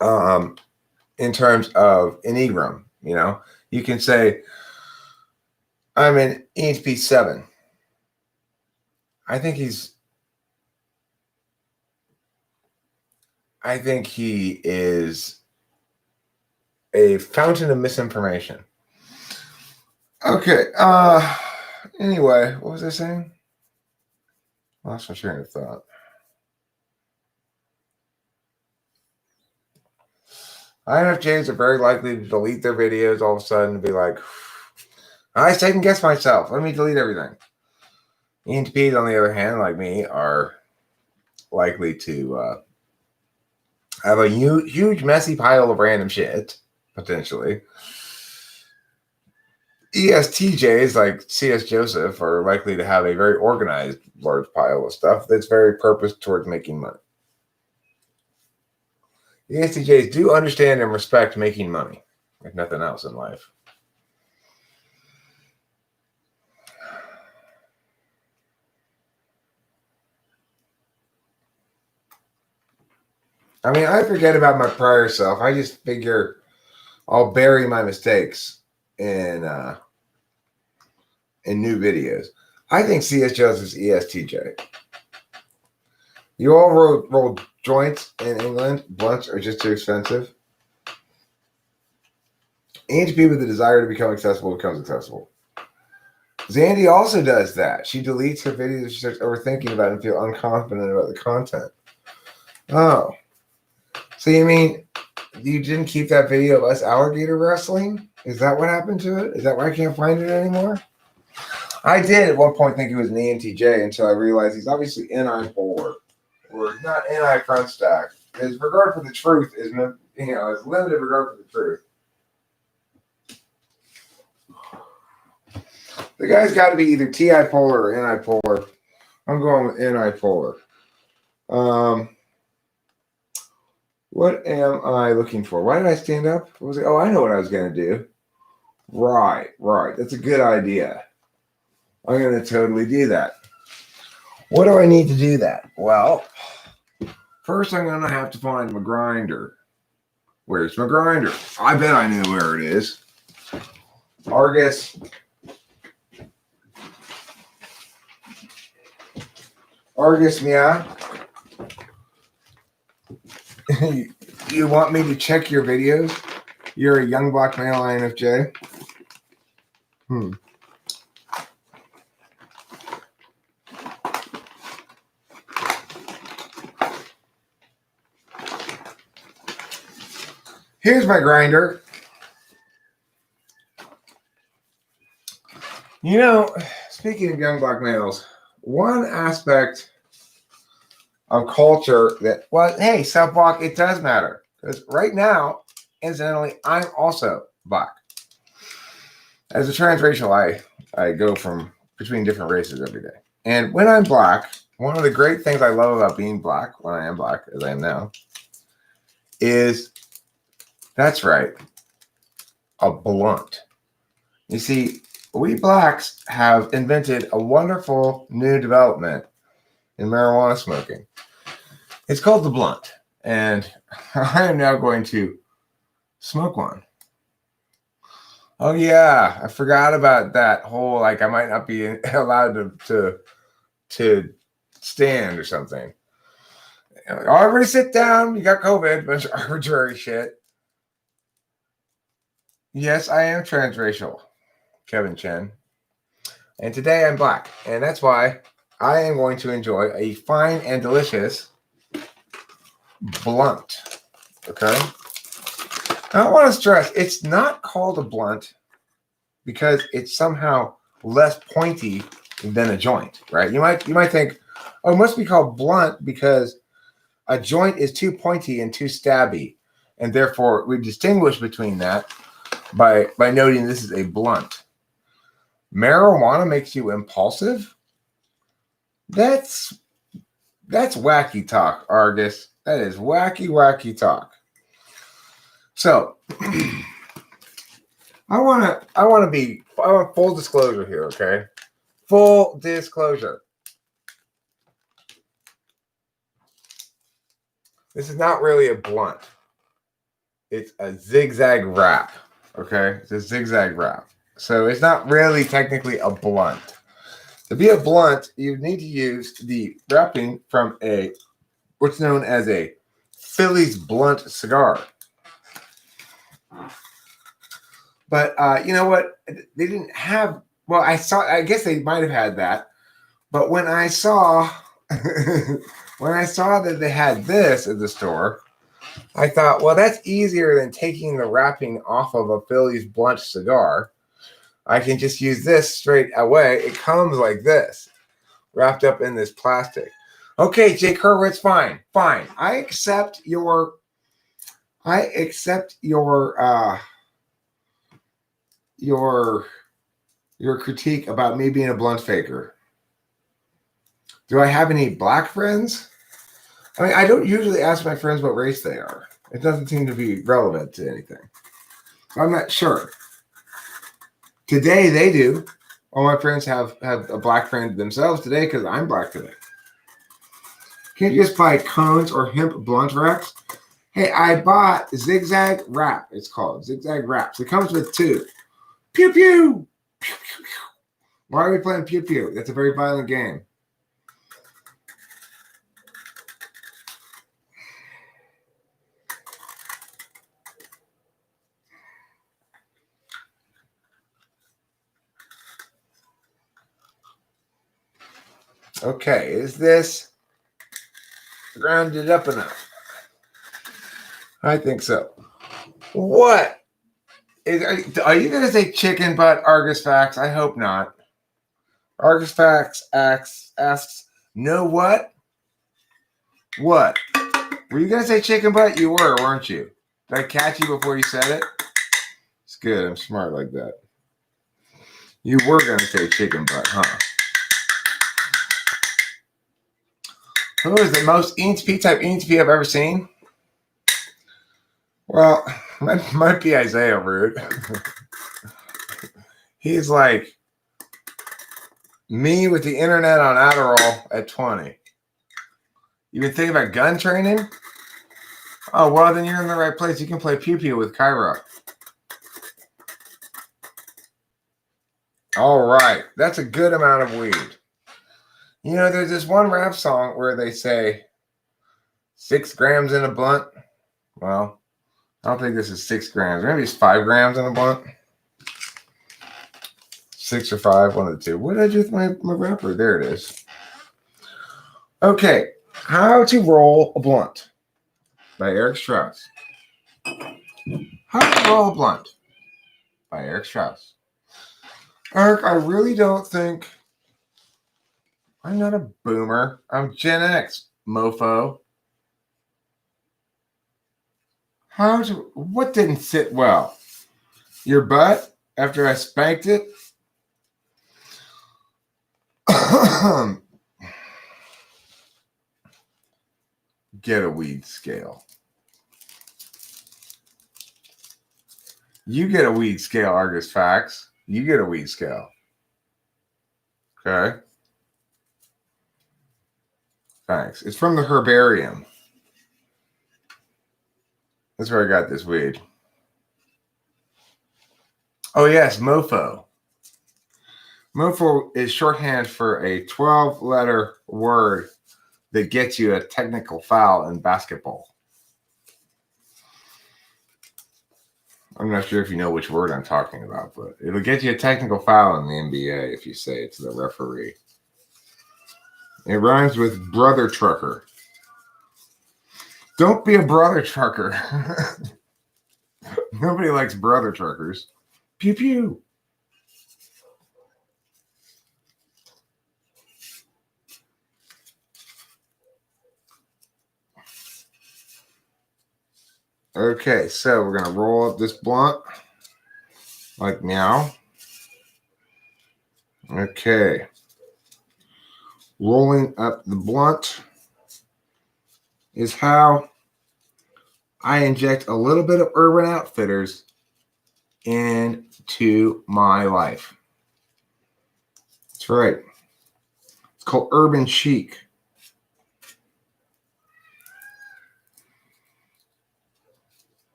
in terms of Enneagram. You can say, I'm an ENTP 7. I think he is a fountain of misinformation. Okay. Anyway, what was I saying? Lost my train of thought. INFJs are very likely to delete their videos all of a sudden and be like, I second guess myself. Let me delete everything. ENTPs, on the other hand, like me, are likely to have a huge, messy pile of random shit, potentially. ESTJs, like C.S. Joseph, are likely to have a very organized, large pile of stuff that's very purposed towards making money. ESTJs do understand and respect making money, if nothing else in life. I mean, I forget about my prior self. I just figure I'll bury my mistakes in new videos. I think C.S. Joseph's ESTJ. You all roll joints in England. Blunts are just too expensive. ENTP with the desire to become accessible becomes accessible. Zandy also does that. She deletes her videos. She starts overthinking about it and feel unconfident about the content. Oh. So you mean you didn't keep that video of us alligator wrestling? Is that what happened to it? Is that why I can't find it anymore? I did at one point think he was an ENTJ until I realized he's obviously NI-polar. Or not NI-front stack. His regard for the truth is, his limited regard for the truth. The guy's got to be either TI-polar or NI-polar. I'm going with NI-polar. What am I looking for? Why did I stand up? What was it? Oh, I know what I was going to do. Right. That's a good idea. I'm going to totally do that. What do I need to do that? Well, first I'm going to have to find my grinder. Where's my grinder? I bet I knew where it is. Argus, yeah. You want me to check your videos? You're a young black male INFJ. Here's my grinder. Speaking of young black males, one aspect of culture that, hey, self-block, it does matter. Because right now, incidentally, I'm also black. As a transracial, I go from between different races every day. And when I'm black, one of the great things I love about being black, when I am black, as I am now, is, that's right, a blunt. You see, we blacks have invented a wonderful new development in marijuana smoking. It's called the blunt. And I am now going to smoke one. Oh, yeah. I forgot about that whole, I might not be allowed to stand or something. Everybody sit down. You got COVID. Bunch of arbitrary shit. Yes, I am transracial, Kevin Chen. And today I'm black. And that's why I am going to enjoy a fine and delicious blunt. Okay? I want to stress, it's not called a blunt because it's somehow less pointy than a joint, right? You might think, oh, it must be called blunt because A joint is too pointy and too stabby, and therefore we distinguish between that by noting this is a blunt. Marijuana makes you impulsive? That's wacky talk, Argus. That is wacky talk. So I want full disclosure here, okay? Full disclosure. This is not really a blunt. It's a zigzag wrap, okay? It's a zigzag wrap. So it's not really technically a blunt. To be a blunt, you need to use the wrapping from what's known as a Phillies blunt cigar. But you know what? They didn't have. Well, I guess they might have had that. But when I saw that they had this at the store, I thought, well, that's easier than taking the wrapping off of a Phillies blunt cigar. I can just use this straight away. It comes like this, wrapped up in this plastic. Okay, Jake Hurwitz, fine. I accept your critique about me being a blunt faker. Do I have any black friends? I mean, I don't usually ask my friends what race they are. It doesn't seem to be relevant to anything. I'm not sure. Today they do. All my friends have a black friend themselves today because I'm black today. Can't you just buy cones or hemp blunt wraps? Hey, I bought Zigzag Wrap. It's called Zigzag Wraps. It comes with 2. Pew pew. Pew pew pew. Why are we playing pew pew? That's a very violent game. Okay, is this grounded up enough? I think so. What? Are you going to say chicken butt, Argus Facts? I hope not. Argus Facts asks, no what? What? Were you going to say chicken butt? You were, weren't you? Did I catch you before you said it? It's good. I'm smart like that. You were going to say chicken butt, huh? Who is the most ENTP type ENTP I've ever seen? Well, might be Isaiah Root. He's like me with the internet on Adderall at 20. You been thinking about gun training? Oh, well, then you're in the right place. You can play pew-pew with Kyra. All right. That's a good amount of weed. You know, there's this one rap song where they say 6 grams in a blunt. Well, I don't think this is 6 grams. Maybe it's 5 grams in a blunt. 6 or 5, one of the two. What did I do with my wrapper? There it is. Okay. How to roll a blunt by Eric Strauss. How to roll a blunt by Eric Strauss. Eric, I really don't think I'm not a boomer. I'm Gen X, mofo. What didn't sit well? Your butt after I spanked it? Get a weed scale. You get a weed scale, Argus Facts. You get a weed scale. Okay. Thanks. It's from the herbarium. That's where I got this weed. Oh, yes, mofo. Mofo is shorthand for a 12-letter word that gets you a technical foul in basketball. I'm not sure if you know which word I'm talking about, but it'll get you a technical foul in the NBA if you say it to the referee. It rhymes with brother trucker. Don't be a brother trucker. Nobody likes brother truckers. Pew pew. Okay, so we're going to roll up this blunt like now. Okay. Rolling up the blunt is how I inject a little bit of Urban Outfitters into my life. That's right. It's called Urban Chic.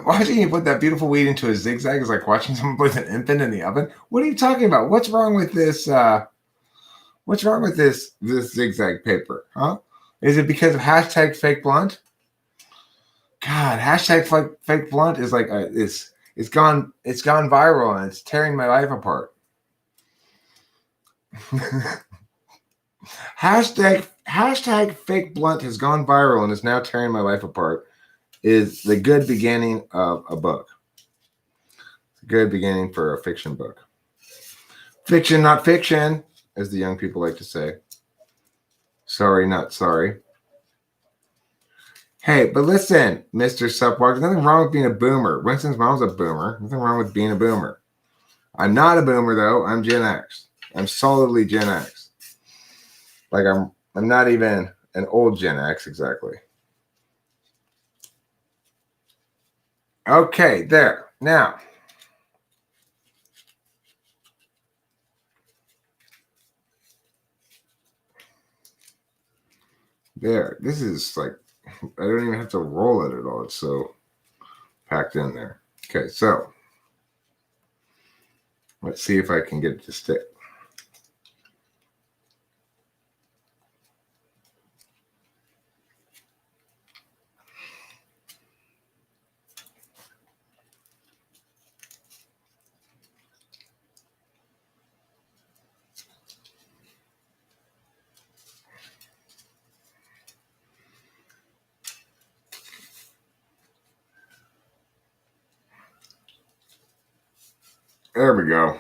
Watching you put that beautiful weed into a zigzag is like watching someone put an infant in the oven. What are you talking about? What's wrong with this? What's wrong with this zigzag paper? Huh? Is it because of hashtag fake blunt? God, hashtag fake blunt is like it's gone viral and it's tearing my life apart. hashtag fake blunt has gone viral and is now tearing my life apart. Is the good beginning of a book. It's a good beginning for a fiction book. Fiction, not fiction, as the young people like to say. Sorry, not sorry. Hey, but listen, Mr. Supwalk, there's nothing wrong with being a boomer. Winston's mom's a boomer. Nothing wrong with being a boomer. I'm not a boomer, though. I'm Gen X. I'm solidly Gen X. Like, I'm not even an old Gen X, exactly. Okay, there. Now, there. This is like, I don't even have to roll it at all. It's so packed in there. Okay, so let's see if I can get it to stick. There we go.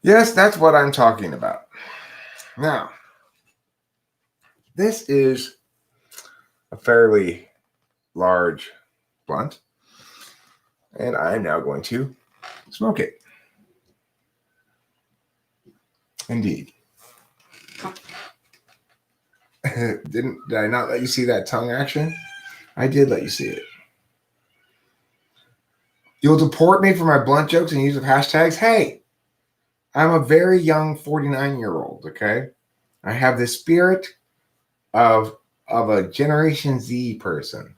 Yes, that's what I'm talking about. Now, this is a fairly large blunt, and I'm now going to smoke it. Indeed. Did I not let you see that tongue action? I did let you see it. You'll deport me for my blunt jokes and use of hashtags? Hey, I'm a very young 49-year-old, okay? I have the spirit of a Generation Z person.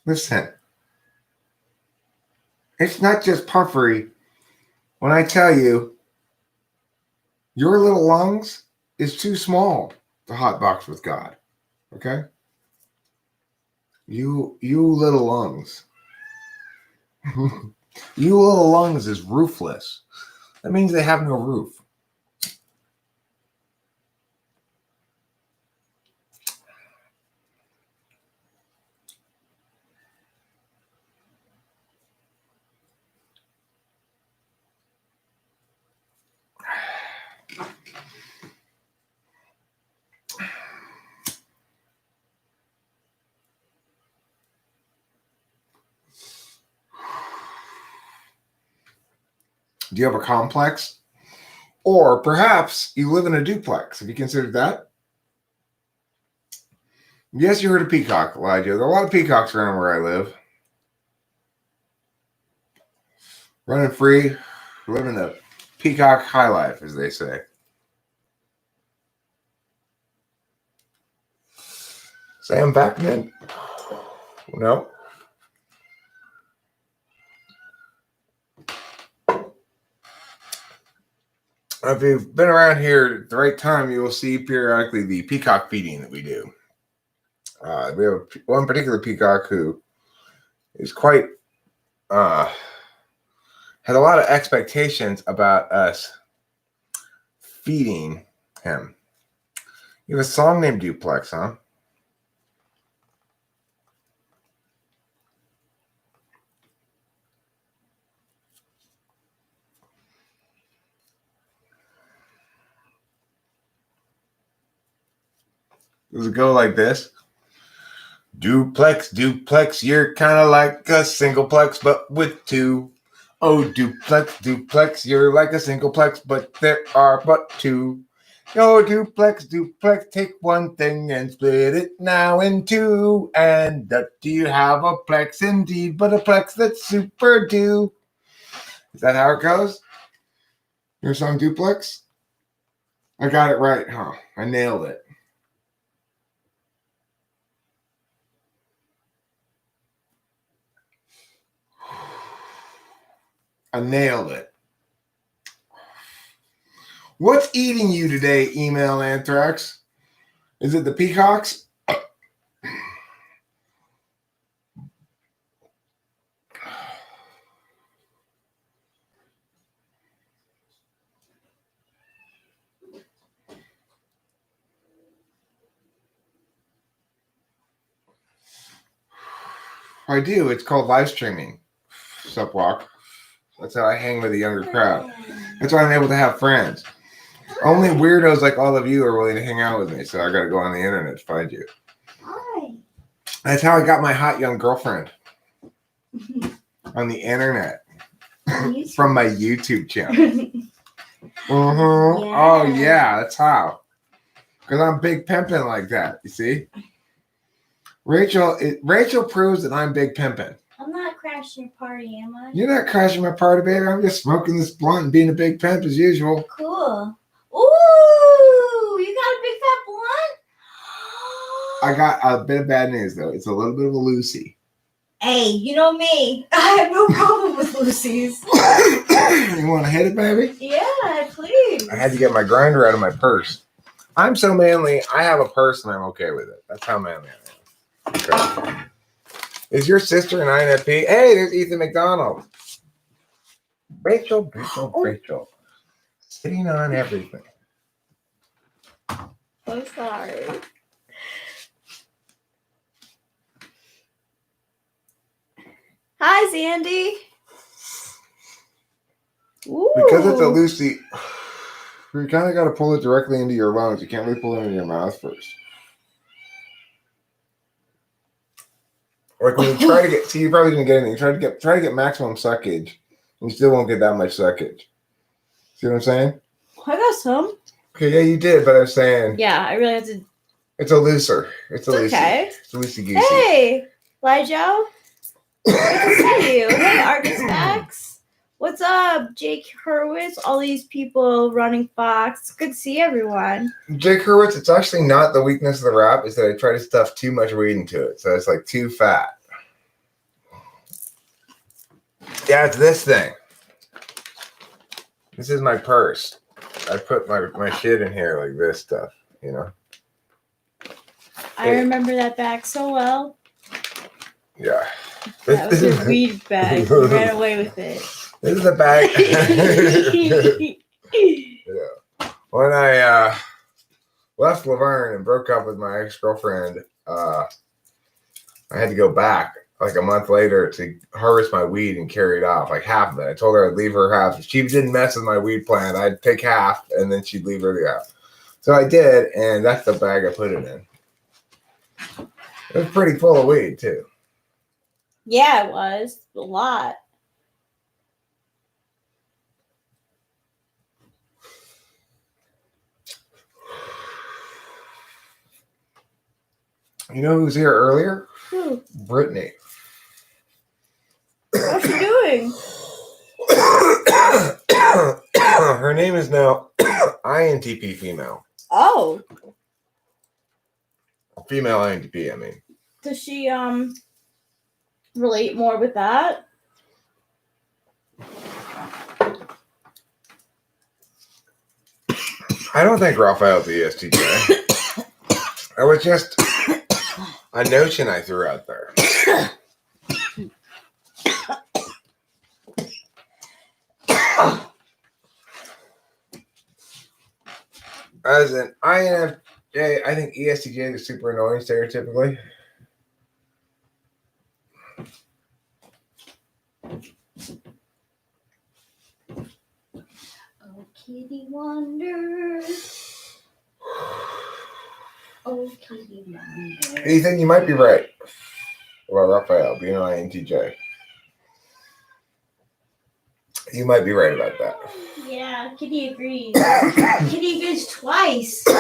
Listen, it's not just puffery when I tell you your little lungs is too small to hotbox with God, okay? You little lungs. You little lungs is roofless. That means they have no roof. Do you have a complex? Or perhaps you live in a duplex. Have you considered that? Yes, you heard a peacock, Elijah. There are a lot of peacocks around where I live. Running free, living the peacock high life, as they say. Sam Backman? No. If you've been around here at the right time, you will see periodically the peacock feeding that we do. We have one particular peacock who is quite had a lot of expectations about us feeding him. You have a song named Duplex, huh? Does it go like this? Duplex, duplex, you're kind of like a singleplex, but with two. Oh, duplex, duplex, you're like a singleplex, but there are but two. Oh, duplex, duplex, take one thing and split it now in two. And do you have a plex indeed, but a plex that's super do? Is that how it goes? Your song Duplex? I got it right, huh? I nailed it. I nailed it. What's eating you today, email anthrax? Is it the peacocks? I do. It's called live streaming. Supwalk. That's how I hang with a younger crowd. That's why I'm able to have friends. Only weirdos like all of you are willing to hang out with me, so I gotta go on the internet to find you. Hi. That's how I got my hot young girlfriend. On the internet. From my YouTube channel. Uh-huh. Yeah. Oh yeah, that's how. Because I'm big pimping like that, you see? Rachel proves that I'm big pimping. I'm not crashing your party, am I? You're not crashing my party, baby. I'm just smoking this blunt and being a big pimp as usual. Cool. Ooh, you got a big fat blunt? I got a bit of bad news, though. It's a little bit of a Lucy. Hey, you know me. I have no problem with Lucy's. You want to hit it, baby? Yeah, please. I had to get my grinder out of my purse. I'm so manly. I have a purse and I'm okay with it. That's how manly I am. Okay. Is your sister an INFP? Hey, there's Ethan McDonald. Rachel. Sitting on everything. I'm sorry. Hi, Sandy. Ooh. Because it's a Lucy, you kind of got to pull it directly into your lungs. You can't really pull it into your mouth first. Like when you try to get, see, you probably didn't get anything. Try to get maximum suckage. You still won't get that much suckage. See what I'm saying? I got some. Okay, yeah, you did, but I'm saying. Yeah, I really have to. It's a looser. It's a Lucy. Okay. It's a Lucy Goosey. Hey, Lijo. Good to see you. Hey, Argus Max. What's up, Jake Hurwitz? All these people running Fox. Good to see everyone. Jake Hurwitz, it's actually not the weakness of the rap, is that I try to stuff too much weed into it. So it's like too fat. Yeah, it's this thing. This is my purse. I put my shit in here like this stuff, you know? I remember that bag so well. Yeah. That was your weed bag. You ran away with it. This is a bag. Yeah. When I left Laverne and broke up with my ex-girlfriend, I had to go back like a month later to harvest my weed and carry it off, like half of it. I told her I'd leave her half. If she didn't mess with my weed plant, I'd take half and then she'd leave her the half. So I did, and that's the bag I put it in. It was pretty full of weed, too. Yeah, it was. A lot. You know who was here earlier? Who? Brittany. What's she doing? Her name is now INTP female. Oh. Female INTP, I mean. Does she relate more with that? I don't think Raphael's the ESTJ. It was just a notion I threw out there. As an INFJ, I think ESTJ is super annoying stereotypically. Oh, Kitty Wonder. Ethan, you might be right about Raphael being an INTJ. You might be right about that. Yeah, Kitty agrees. Kitty agrees twice. 3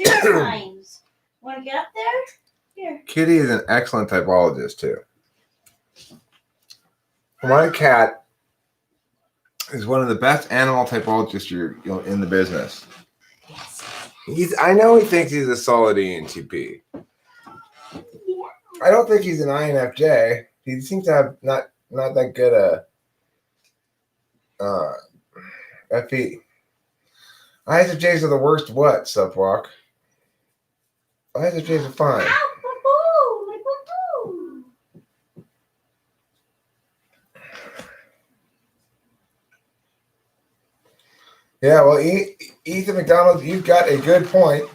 times. Want to get up there? Here. Kitty is an excellent typologist too. My cat is one of the best animal typologists in the business. I know he thinks he's a solid ENTP. I don't think he's an INFJ. He seems to have not that good a FE. ISFJs are the worst. What, Subwalk? ISFJs are fine. Ow, boo-boo, my boo-boo. Yeah, well, Ethan McDonald, you've got a good point.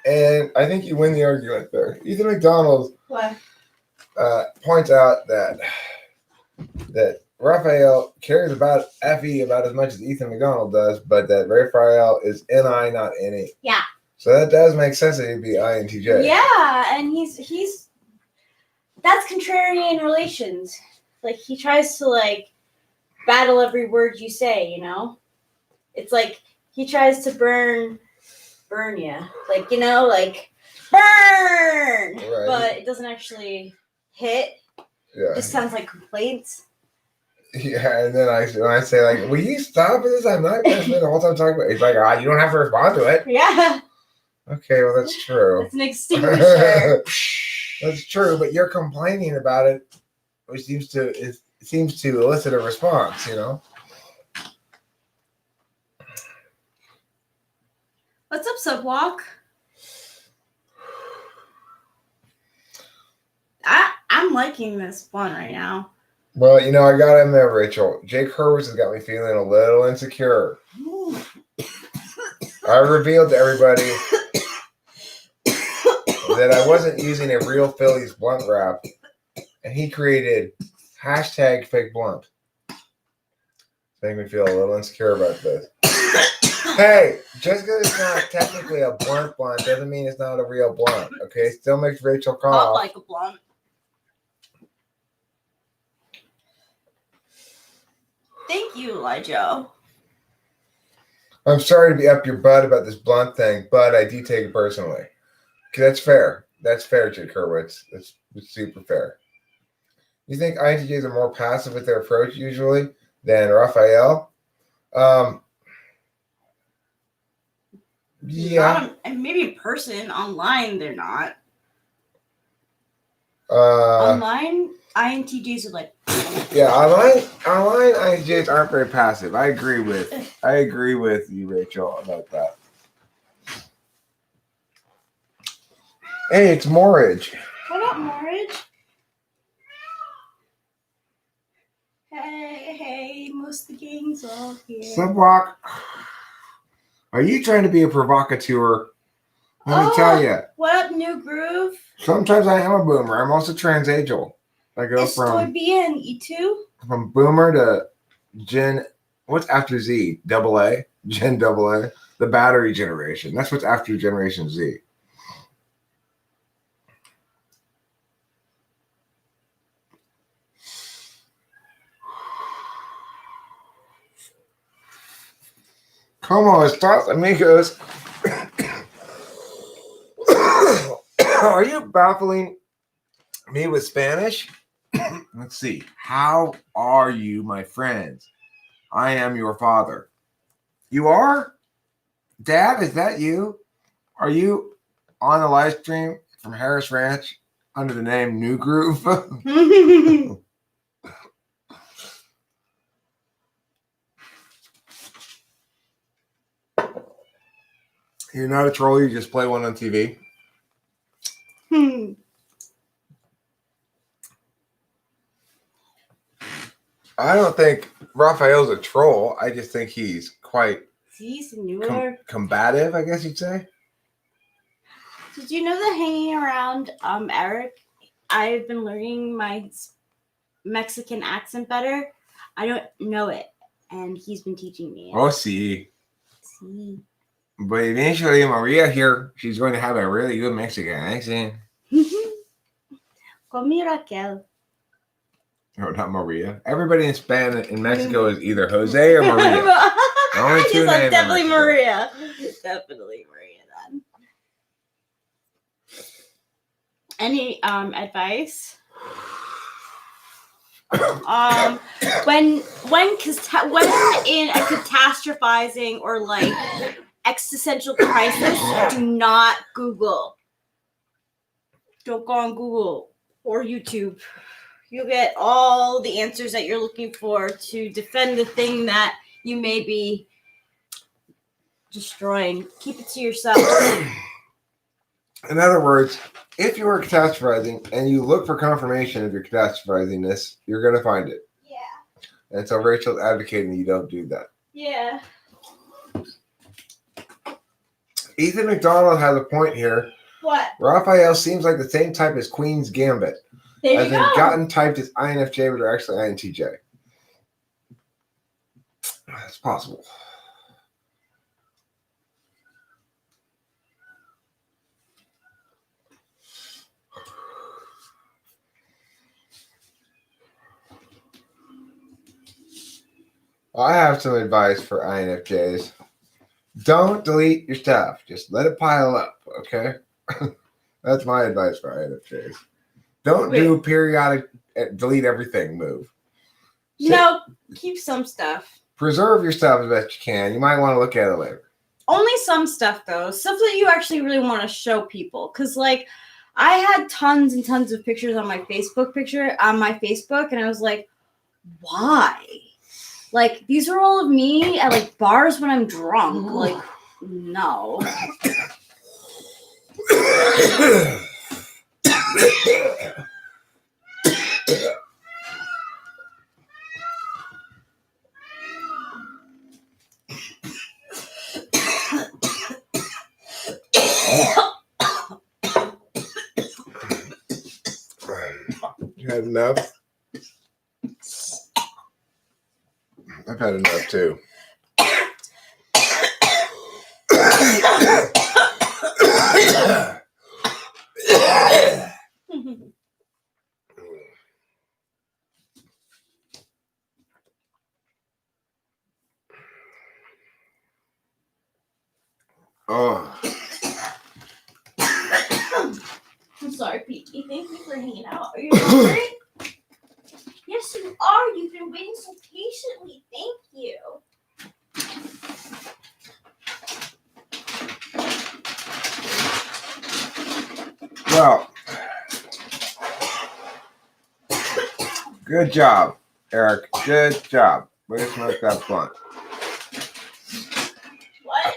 And I think you win the argument there. Ethan McDonald points out that Raphael cares about FE about as much as Ethan McDonald does, but that Raphael is NI, not NE. Yeah. So that does make sense that he'd be INTJ. Yeah, and he's that's contrarian relations. Like he tries to battle every word you say, you know? It's like he tries to burn you. Burn! Right. But it doesn't actually hit. Yeah. It just sounds like complaints. Yeah, and then when I say will you stop this? I'm not going to spend the whole time talking about it. He's like, you don't have to respond to it. Yeah. Okay, well that's true. It's an extinguisher. That's true, but you're complaining about it, which seems to elicit a response, you know? What's up, Subwalk? I'm liking this one right now. Well, I got him there, Rachel. Jake Hurwitz has got me feeling a little insecure. I revealed to everybody that I wasn't using a real Phillies blunt wrap, and he created #fake blunt. Making me feel a little insecure about this. Hey, just because it's not technically a blunt doesn't mean it's not a real blunt. Okay, still makes Rachel cough. Not like a blunt. Thank you, Elijah. I'm sorry to be up your butt about this blunt thing, but I do take it personally. Okay, that's fair. That's fair, Jake Hurwitz. That's super fair. You think INTJs are more passive with their approach usually than Raphael? Yeah. Maybe in person. Online, they're not. Online, INTJs are yeah, online INTJs aren't very passive. I agree with you, Rachel, about that. Hey, it's Morridge. What up, Morridge? Hey, most of the gang's all here. Subwalk, are you trying to be a provocateur? Let me tell you. What up, New Groove? Sometimes I am a boomer. I'm also transageal. I go Estoy bien, ¿y tú? from boomer to Gen. What's after Z? AA? Gen AA? The battery generation. That's what's after Generation Z. Como estas, amigos? Are you baffling me with Spanish? Let's see. How are you, my friends? I am your father. You are? Dad, is that you? Are you on the live stream from Harris Ranch under the name New Groove? You're not a troll, you just play one on TV? I don't think Raphael's a troll. I just think he's quite combative, I guess you'd say. Did you know that hanging around Eric, I've been learning my Mexican accent better? I don't know it, and he's been teaching me. Oh, see. See. But eventually, Maria here, she's going to have a really good Mexican accent. Call me Raquel. Oh, not Maria. Everybody in Spanish in Mexico is either Jose or Maria. Only two names in Definitely Mexico. Maria. Definitely Maria then. Any advice? When in a catastrophizing or like existential crisis, do not Google. Don't go on Google or YouTube. You'll get all the answers that you're looking for to defend the thing that you may be destroying. Keep it to yourself. In other words, if you are catastrophizing and you look for confirmation of your catastrophizingness, you're going to find it. Yeah. And so Rachel's advocating you don't do that. Yeah. Ethan McDonald has a point here. What? Raphael seems like the same type as Queen's Gambit. There As you in go. gotten typed as INFJ, but are actually INTJ. It's possible. I have some advice for INFJs. Don't delete your stuff. Just let it pile up, okay? That's my advice for INFJs. Don't do periodic delete everything move. No, keep some stuff. Preserve your stuff as best you can. You might want to look at it later. Only some stuff though. Stuff that you actually really want to show people. Cause like I had tons and tons of pictures on my Facebook and I was like, why? Like these are all of me at like bars when I'm drunk. Like, no. You had enough? I've had enough too. Oh. I'm sorry, Petey. Thank you for hanging out. Are you hungry? Yes, you are. You've been waiting so patiently. Thank you. Well, good job, Eric. Good job. Way to smoke that blunt. What?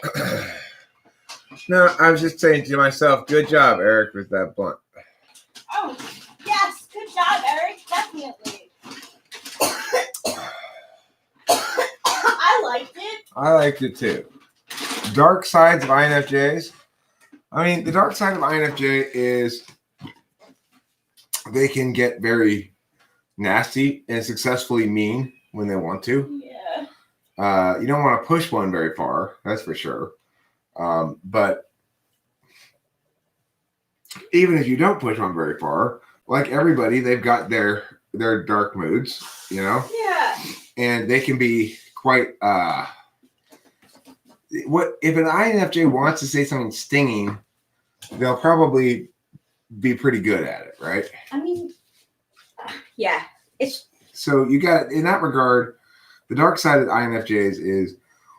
No, I was just saying to myself, good job, Eric, with that blunt. Oh, yes. Good job, Eric. Definitely. I liked it. I liked it too. Dark sides of INFJs. I mean, the dark side of INFJ is they can get very nasty and successfully mean when they want to. Yeah. You don't want to push one very far, that's for sure. But even if you don't push one very far, like everybody, they've got their dark moods, you know? Yeah. And they can be quite what if an INFJ wants to say something stinging, they'll probably be pretty good at it, right? I mean, yeah. It's So you got, in that regard, the dark side of INFJs is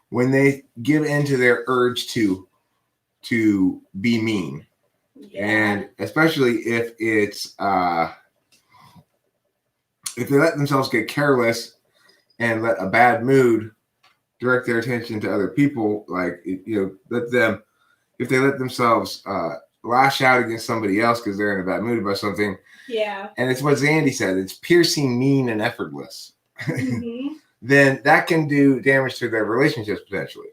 when they give into their urge to be mean. And especially if it's if they let themselves get careless and let a bad mood direct their attention to other people, like, you know, if they let themselves lash out against somebody else because they're in a bad mood about something. Yeah. And it's what Zandy said, it's piercing, mean, and effortless. Mm-hmm. Then that can do damage to their relationships potentially.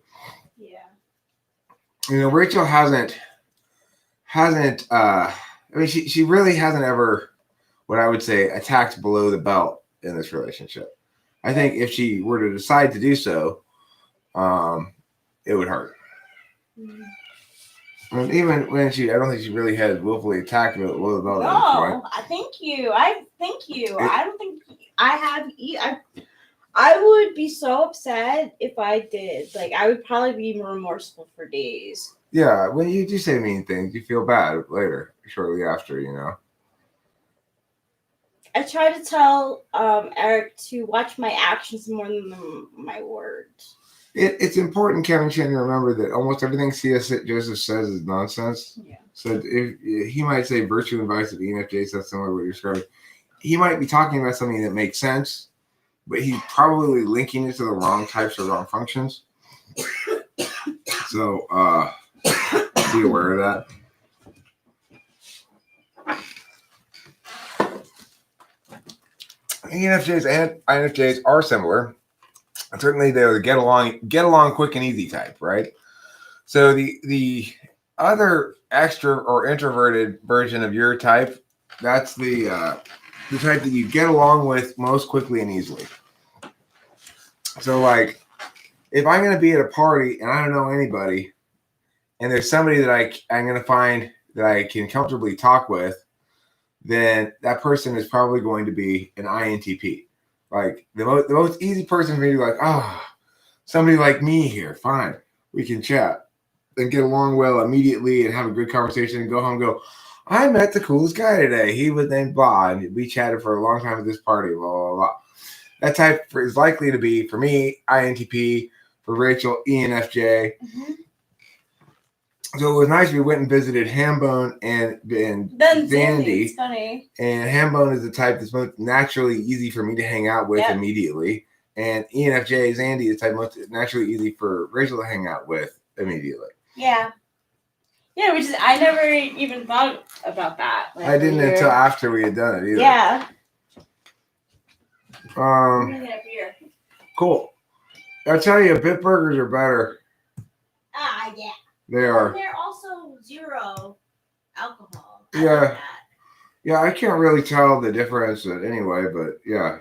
Yeah. You know, Rachel hasn't I mean, she really hasn't ever, what I would say, attacked below the belt in this relationship. I think if she were to decide to do so, it would hurt. And even when I don't think she really has willfully attacked me with about it. No, I thank you. I don't think I have. I would be so upset if I did. Like, I would probably be remorseful for days. Yeah, when you do say mean things, you feel bad later, shortly after, you know. I try to tell Eric to watch my actions more than my words. It's important, Kevin Chen, to remember that almost everything C.S. Joseph says is nonsense. Yeah. So if he might say virtue and vice of ENFJ, so that's similar to what you're describing. He might be talking about something that makes sense, but he's probably linking it to the wrong types or wrong functions. So be aware of that. ENFJs and INFJs are similar. And certainly they're the get along quick and easy type, right? So the other extra or introverted version of your type, that's the type that you get along with most quickly and easily. So like if I'm going to be at a party and I don't know anybody and there's somebody that I'm going to find that I can comfortably talk with, then that person is probably going to be an INTP. Like the most easy person for me to be like, somebody like me here, fine, we can chat and get along well immediately and have a good conversation and go home and go, I met the coolest guy today. He was named blah, and we chatted for a long time at this party, blah, blah, blah. That type is likely to be, for me, INTP, for Rachel, ENFJ. Mm-hmm. So it was nice we went and visited Hambone and Zandy. It's funny. And Hambone is the type that's most naturally easy for me to hang out with immediately. And ENFJ, Zandy, is the type most naturally easy for Rachel to hang out with immediately. Yeah. Yeah, which is, I never even thought about that. Like, I didn't until after we had done it either. Yeah. I'm gonna get a beer. Cool. I'll tell you, Bitburgers are better. Yeah. They are. And they're also 0 alcohol. Yeah. Yeah, I can't really tell the difference anyway, but yeah.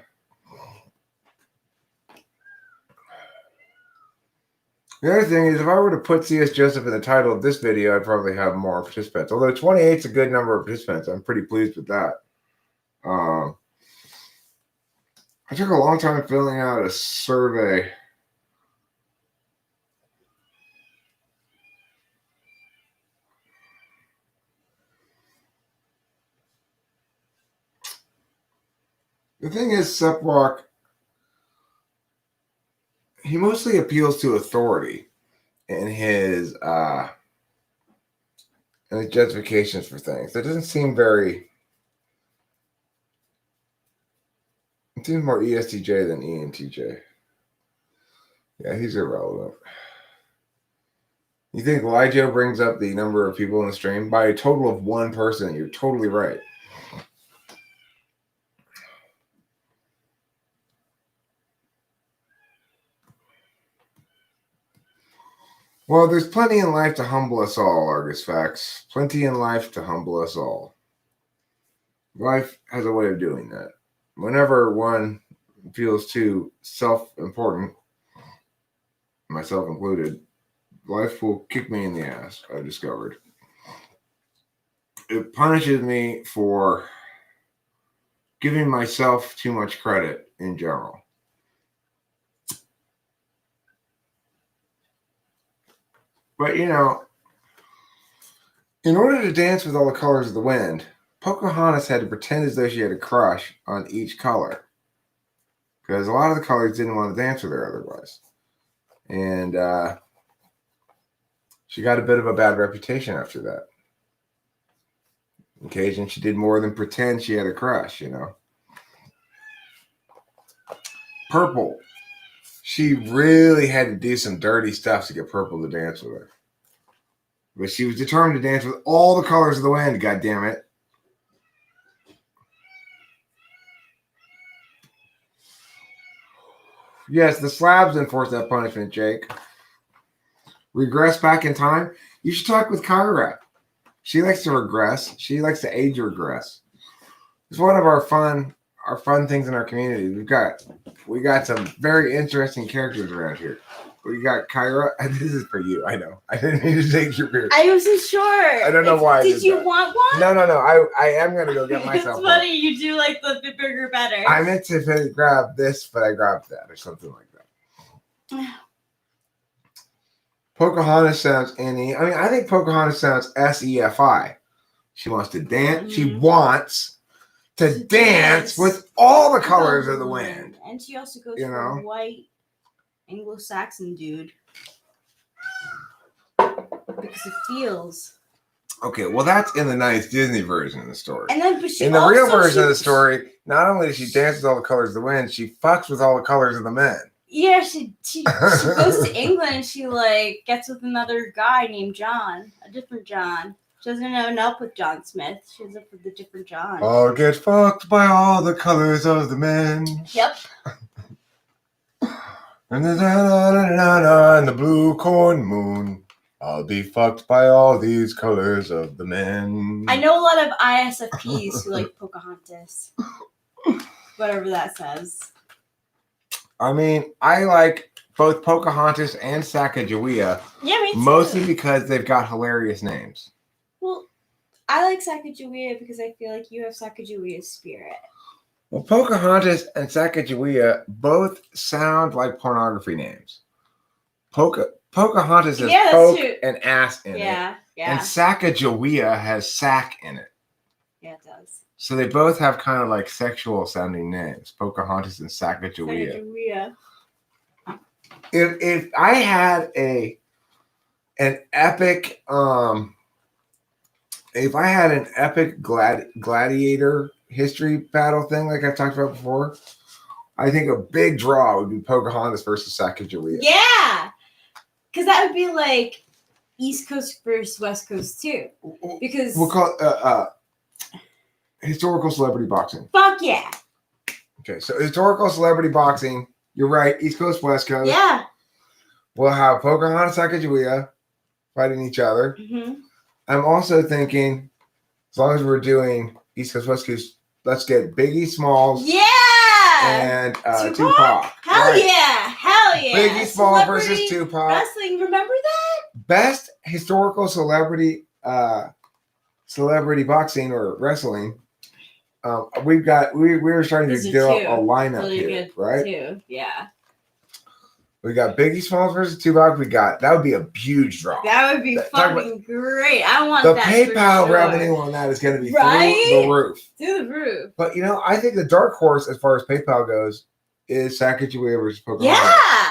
The other thing is, if I were to put C.S. Joseph in the title of this video, I'd probably have more participants. Although 28 is a good number of participants. I'm pretty pleased with that. I took a long time filling out a survey. The thing is, Sepwalk, he mostly appeals to authority in his justifications for things. It doesn't seem very. It seems more ESTJ than ENTJ. Yeah, he's irrelevant. You think Lijo brings up the number of people in the stream? By a total of one person, you're totally right. Well, there's plenty in life to humble us all, Argus Facts. Plenty in life to humble us all. Life has a way of doing that. Whenever one feels too self-important, myself included, life will kick me in the ass, I've discovered. It punishes me for giving myself too much credit in general. But, you know, in order to dance with all the colors of the wind, Pocahontas had to pretend as though she had a crush on each color. Because a lot of the colors didn't want to dance with her otherwise. And she got a bit of a bad reputation after that. On occasion, she did more than pretend she had a crush, you know. Purple. She really had to do some dirty stuff to get Purple to dance with her. But she was determined to dance with all the colors of the wind, goddammit. Yes, the slabs enforce that punishment, Jake. Regress back in time? You should talk with Kyra. She likes to regress. She likes to age regress. It's one of our fun things in our community. We got some very interesting characters around here. We got Kyra. And this is for you. I know. I didn't mean to take your beer. I wasn't sure. I don't know why I Did did you that. want one? No. I am gonna go get myself It's one. funny. You do like the bigger better. I meant to grab this, but I grabbed that or something like that. Pocahontas sounds any. I mean, I think Pocahontas sounds SEFI. She wants to dance. She wants to dance with all the colors of the wind. And she also goes You for know? a white Anglo-Saxon dude. Because it feels. Okay, well, that's in the nice Disney version of the story. And then, but she In the also, real version of the story, not only does she dance with all the colors of the wind, she fucks with all the colors of the men. Yeah, she goes to England and she like gets with another guy named John, a different John. She doesn't end up with John Smith. She ends up with a different John. I'll get fucked by all the colors of the men. Yep. And the blue corn moon. I'll be fucked by all these colors of the men. I know a lot of ISFPs who like Pocahontas. Whatever that says. I mean, I like both Pocahontas and Sacagawea, Yeah, me too. mostly because they've got hilarious names. Well, I like Sacagawea because I feel like you have Sacagawea's spirit. Well, Pocahontas and Sacagawea both sound like pornography names. Pocahontas has Yeah, that's poke true. and ass in it. Yeah. And Sacagawea has sack in it. Yeah, it does. So they both have kind of like sexual sounding names, Pocahontas and Sacagawea. Sacagawea. If I had an epic if I had an epic gladiator history battle thing like I've talked about before, I think a big draw would be Pocahontas versus Sacagawea. Yeah, because that would be like East Coast versus West Coast too. Because we'll call it historical celebrity boxing. Fuck yeah. Okay, so historical celebrity boxing. You're right, East Coast, West Coast. Yeah. We'll have Pocahontas, Sacagawea fighting each other. Mm-hmm. I'm also thinking, as long as we're doing East Coast, West Coast, let's get Biggie Smalls Yeah. and Tupac. Hell Right. yeah. Hell yeah. Biggie Smalls Celebrity versus Tupac. Wrestling. Remember that? Best historical celebrity boxing or wrestling. We were starting These to are do two a lineup really here, good right? too. Yeah. We got Biggie Smalls versus Tupac. That would be a huge draw. That would be Talk fucking great. I want The that. PayPal for sure. revenue on that is going to be Right? through the roof. Through the roof. But I think the dark horse as far as PayPal goes is Sacagawea versus Pocahontas. Yeah.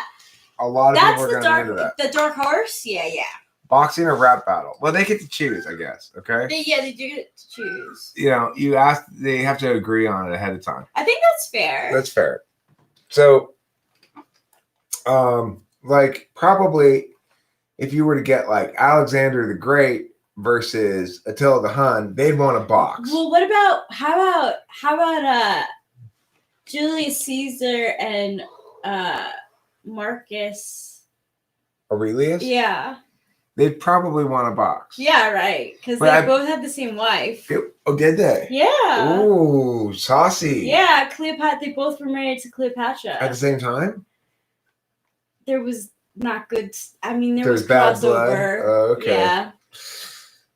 A lot of That's people are the going to be into that. The dark horse. Yeah, yeah. Boxing or rap battle. Well, they get to choose, I guess. Okay. They do get to choose. You ask. They have to agree on it ahead of time. I think that's fair. That's fair. So, like probably if you were to get like Alexander the Great versus Attila the Hun, they'd want a box. Well, how about Julius Caesar and Marcus Aurelius? Yeah. They'd probably want a box. Yeah, right. Because they both had the same wife. Oh, did they? Yeah. Ooh, saucy. Yeah, Cleopatra. They both were married to Cleopatra. At the same time? There was not good. I mean, there There's was bad crossover. blood. Oh, okay. Yeah.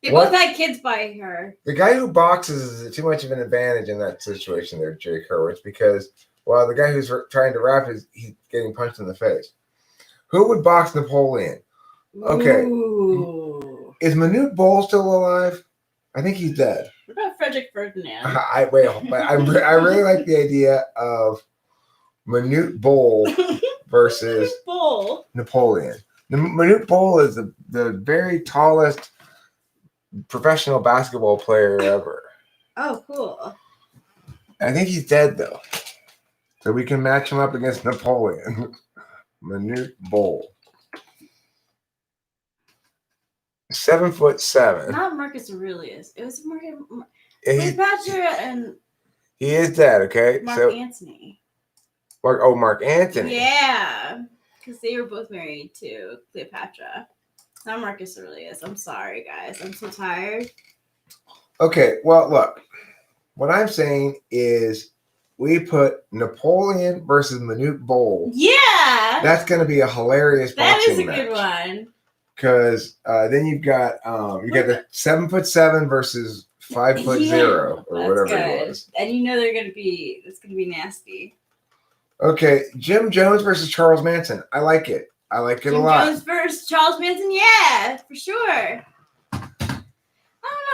They What? both had kids by her. The guy who boxes is too much of an advantage in that situation there, Jake Hurwitz, because while the guy who's trying to rap he's getting punched in the face. Who would box Napoleon? Okay. Ooh. Is Manute Bol still alive? I think he's dead. What about Frederick Ferdinand? I really like the idea of Manute Bol versus Bull. Napoleon. Manute Bol is the very tallest professional basketball player ever. Oh, cool. I think he's dead though, so we can match him up against Napoleon. Manute Bol, 7'7". Not Marcus Aurelius. It was Marcus. He, Cleopatra and he is dead. Okay, Mark Antony. Mark Antony. Yeah, because they were both married to Cleopatra. Not Marcus Aurelius. I'm sorry, guys. I'm so tired. Okay, well, look, what I'm saying is we put Napoleon versus Manute Bol. Yeah. That's going to be a hilarious That boxing is a match. good one. Because then you've got the 7'7" versus 5'0" or whatever it was. And you know it's gonna be nasty. Okay, Jim Jones versus Charles Manson. I like it. I like it a lot. Jim Jones versus Charles Manson, yeah, for sure. I don't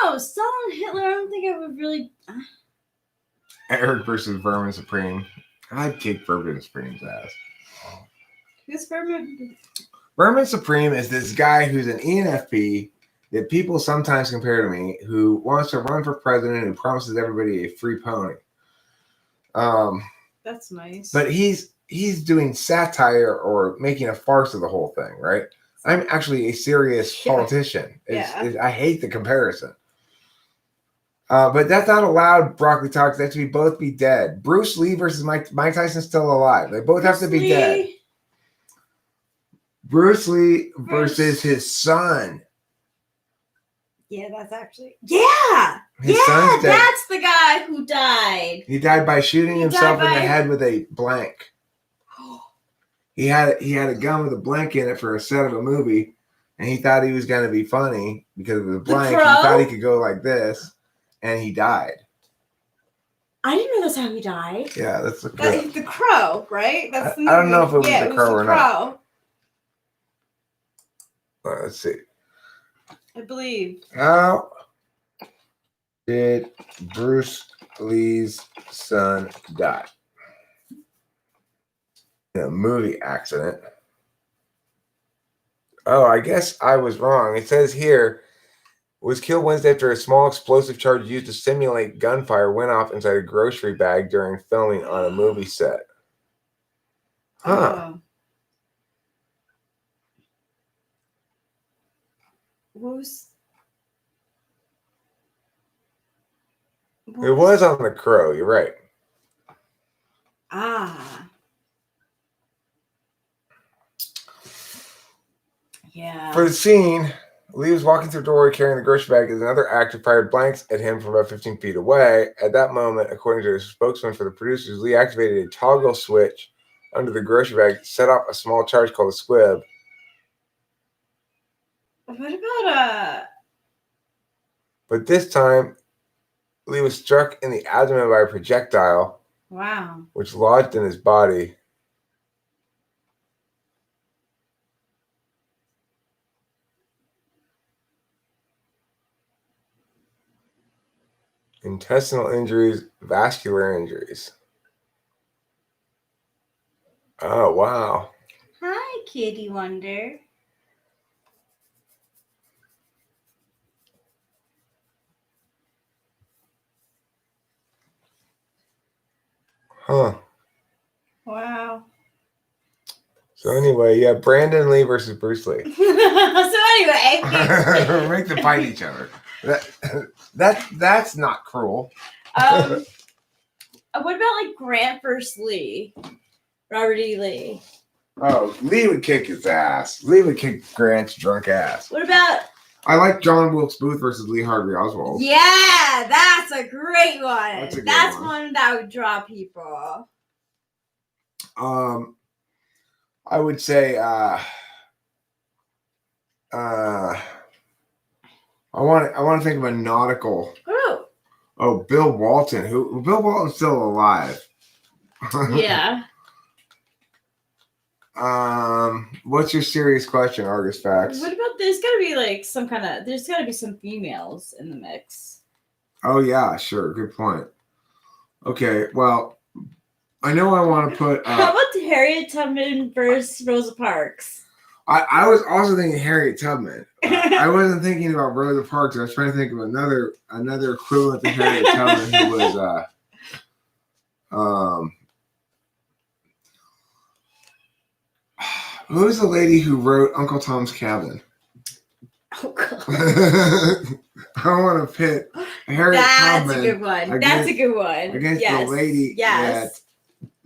know, Stalin and Hitler. I don't think I would really. Eric versus Vermin Supreme. I'd kick Vermin Supreme's ass. Who's Vermin? Vermin Supreme is this guy who's an ENFP that people sometimes compare to me, who wants to run for president and promises everybody a free pony. That's nice. But he's doing satire or making a farce of the whole thing, right? I'm actually a serious politician. I hate the comparison. But that's not allowed, Broccoli Talks. They have to both be dead. Bruce Lee versus Mike Tyson's still alive. They both have to be dead. Bruce Lee versus his son. Yeah, that's actually. Yeah! His son's dead. That's the guy who died. He died by shooting himself in the head with a blank. He had a gun with a blank in it for a set of a movie, and he thought he was going to be funny because of the blank. He thought he could go like this, and he died. I didn't know that's how he died. Yeah, that's the Crow. That's the Crow, right? That's the movie. I don't know if it was the Crow or not. Let's see. I believe. How did Bruce Lee's son die? In a movie accident. Oh, I guess I was wrong. It says here, was killed Wednesday after a small explosive charge used to simulate gunfire went off inside a grocery bag during filming on a movie set. Huh. It was on The Crow. You're right. Yeah. For the scene, Lee was walking through a doorway carrying the grocery bag as another actor fired blanks at him from about 15 feet away. At that moment, according to a spokesman for the producers, Lee activated a toggle switch under the grocery bag, set off a small charge called a squib. What about But this time, Lee was struck in the abdomen by a projectile. Wow. Which lodged in his body. Intestinal injuries, vascular injuries. Oh, wow. Hi, Kitty Wonder. Huh. Wow. So anyway, yeah, Brandon Lee versus Bruce Lee. So anyway. Make them fight each other. That's not cruel. What about like Grant versus Lee? Robert E. Lee. Oh, Lee would kick his ass. Lee would kick Grant's drunk ass. What about? I like John Wilkes Booth versus Lee Harvey Oswald. Yeah, that's a great one. That's one that would draw people. I would say I want to think of a nautical. Who? Oh, Bill Walton. Bill Walton's still alive. Yeah. What's your serious question, Argus Facts? What about there's gotta be like there's gotta be some females in the mix. Oh yeah, sure. Good point. Okay, well, I know I want to put how about Harriet Tubman versus Rosa Parks? I was also thinking Harriet Tubman. I wasn't thinking about Rosa Parks. I was trying to think of another equivalent to Harriet Tubman who was who's the lady who wrote Uncle Tom's Cabin? Oh God. I want to pit Harriet Tubman. That's a good one. That's a good one. Against the lady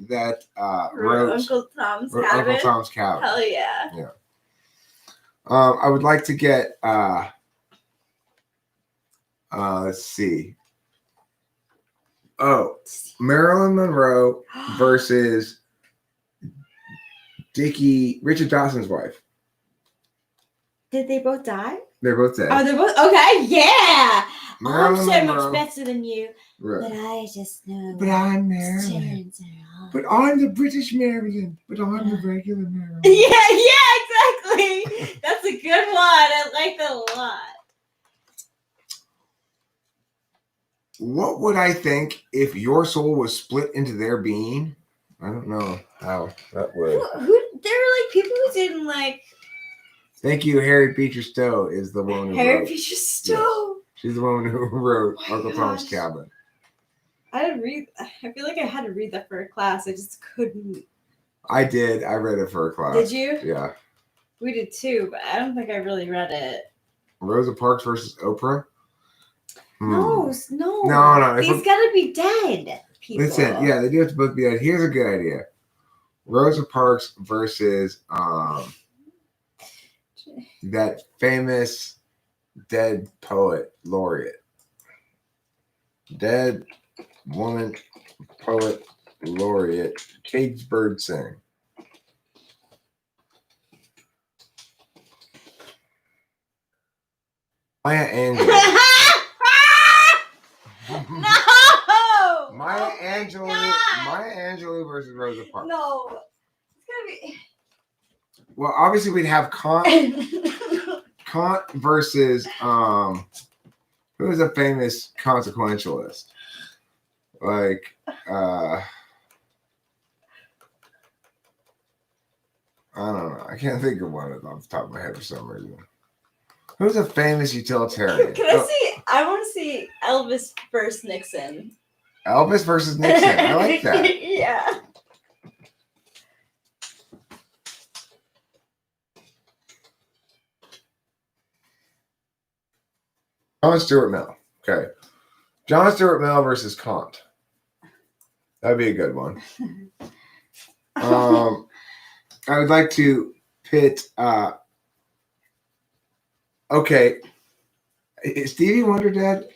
that wrote Uncle Tom's Cabin. Uncle Tom's Cabin. Hell yeah. Yeah. I would like to get let's see. Oh, Marilyn Monroe versus Richard Dawson's wife. Did they both die? They're both dead. Oh, they're both okay. Yeah. Marilyn I'm so Monroe. much better than you, Right. but I just know. But I'm Marilyn. But I'm the British Marilyn. But I'm the regular Marilyn. Yeah, exactly. That's a good one. I like that a lot. What would I think if your soul was split into their being? I don't know how that would. Who? There were like people who didn't like. Thank you, Harriet Beecher Stowe is the one who Harriet wrote. Beecher Stowe. She's the one who wrote Oh my Uncle Tom's gosh. Cabin. I feel like I had to read that for a class. I just couldn't. I did. I read it for a class. Did you? Yeah. We did too, but I don't think I really read it. Rosa Parks versus Oprah. No. No. These gotta be dead people. Listen, yeah, they do have to both be dead. Here's a good idea. Rosa Parks versus that famous dead poet laureate. Dead woman poet laureate, Cage Birdsong. Maya Angelou. No! Maya Oh my Angelou. God! Maya Angelou versus Rosa Parks. No. It's Well, obviously we'd have Kant gotta be. versus who is a famous consequentialist? Like I don't know. I can't think of one off the top of my head for some reason. Who's a famous utilitarian? Can I see? I want to see Elvis versus Nixon. Elvis versus Nixon. I like that. Yeah. John Stuart Mill. Okay. John Stuart Mill versus Kant. That'd be a good one. I would like to pit okay. Is Stevie Wonder dead?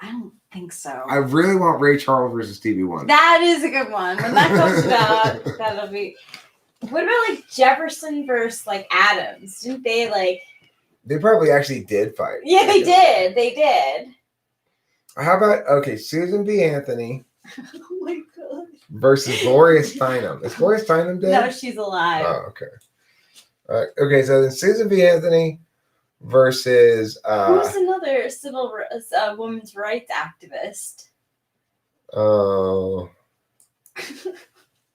I don't think so. I really want Ray Charles versus Stevie Wonder. That is a good one. When that comes out, that'll be. What about like Jefferson versus like Adams? Didn't they like? They probably actually did fight. Yeah, they did. They did. How about Susan B. Anthony Oh my god. versus Gloria Steinem? Is Gloria Steinem dead? No, she's alive. Oh, okay. Okay, so then Susan B. Anthony versus Who's another women's rights activist? oh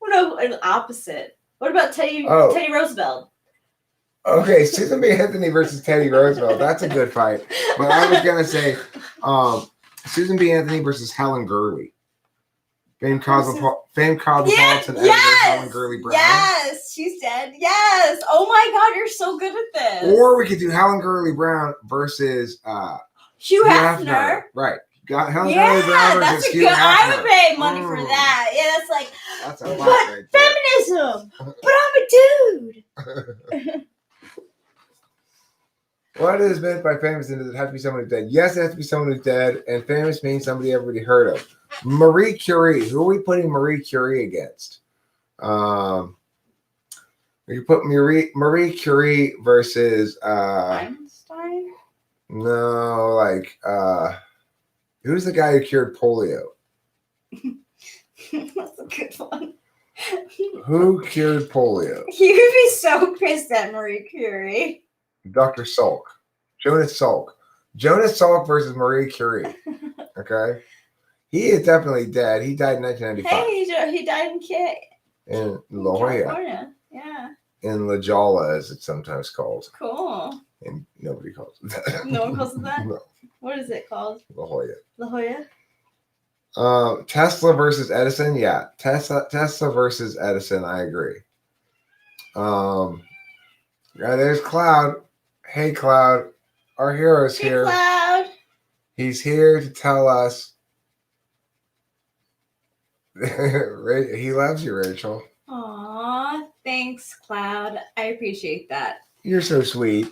No, an opposite. What about Teddy Roosevelt? okay, Susan B. Anthony versus Teddy Roosevelt. That's a good fight. But I was gonna say Susan B. Anthony versus Helen Gurley. Famed cosmopolitan editor Helen Gurley Brown. Yes, she's dead. Yes. Oh my god, you're so good at this. Or we could do Helen Gurley Brown versus Hugh Hefner. Right. Got Helen Yeah, Gurley Brown that's versus a Hugh good. Hefner. I would pay money for that. Yeah, that's like. That's a lot But right there. feminism. But I'm a dude. What is meant by famous, and does it have to be someone who's dead? Yes, it has to be someone who's dead, and famous means somebody everybody heard of. Marie Curie. Who are we putting Marie Curie against? We put Marie Curie versus Einstein? no, like who's the guy who cured polio? That's a good one. Who cured polio? He would be so pissed at Marie Curie. Dr. Salk. Jonas Salk. Jonas Salk versus Marie Curie. Okay. He is definitely dead. He died in 1995. Hey, he died In La Jolla. California. Yeah. In La Jolla, as it's sometimes called. Cool. And nobody calls it that. No one calls it that? No, What is it called? La Jolla. La Jolla? Tesla versus Edison. Yeah. Tesla versus Edison. I agree. There's Cloud. Hey, Cloud. Our hero's Hey, here. Cloud. He's here to tell us. He loves you, Rachel. Aw, thanks, Cloud. I appreciate that. You're so sweet.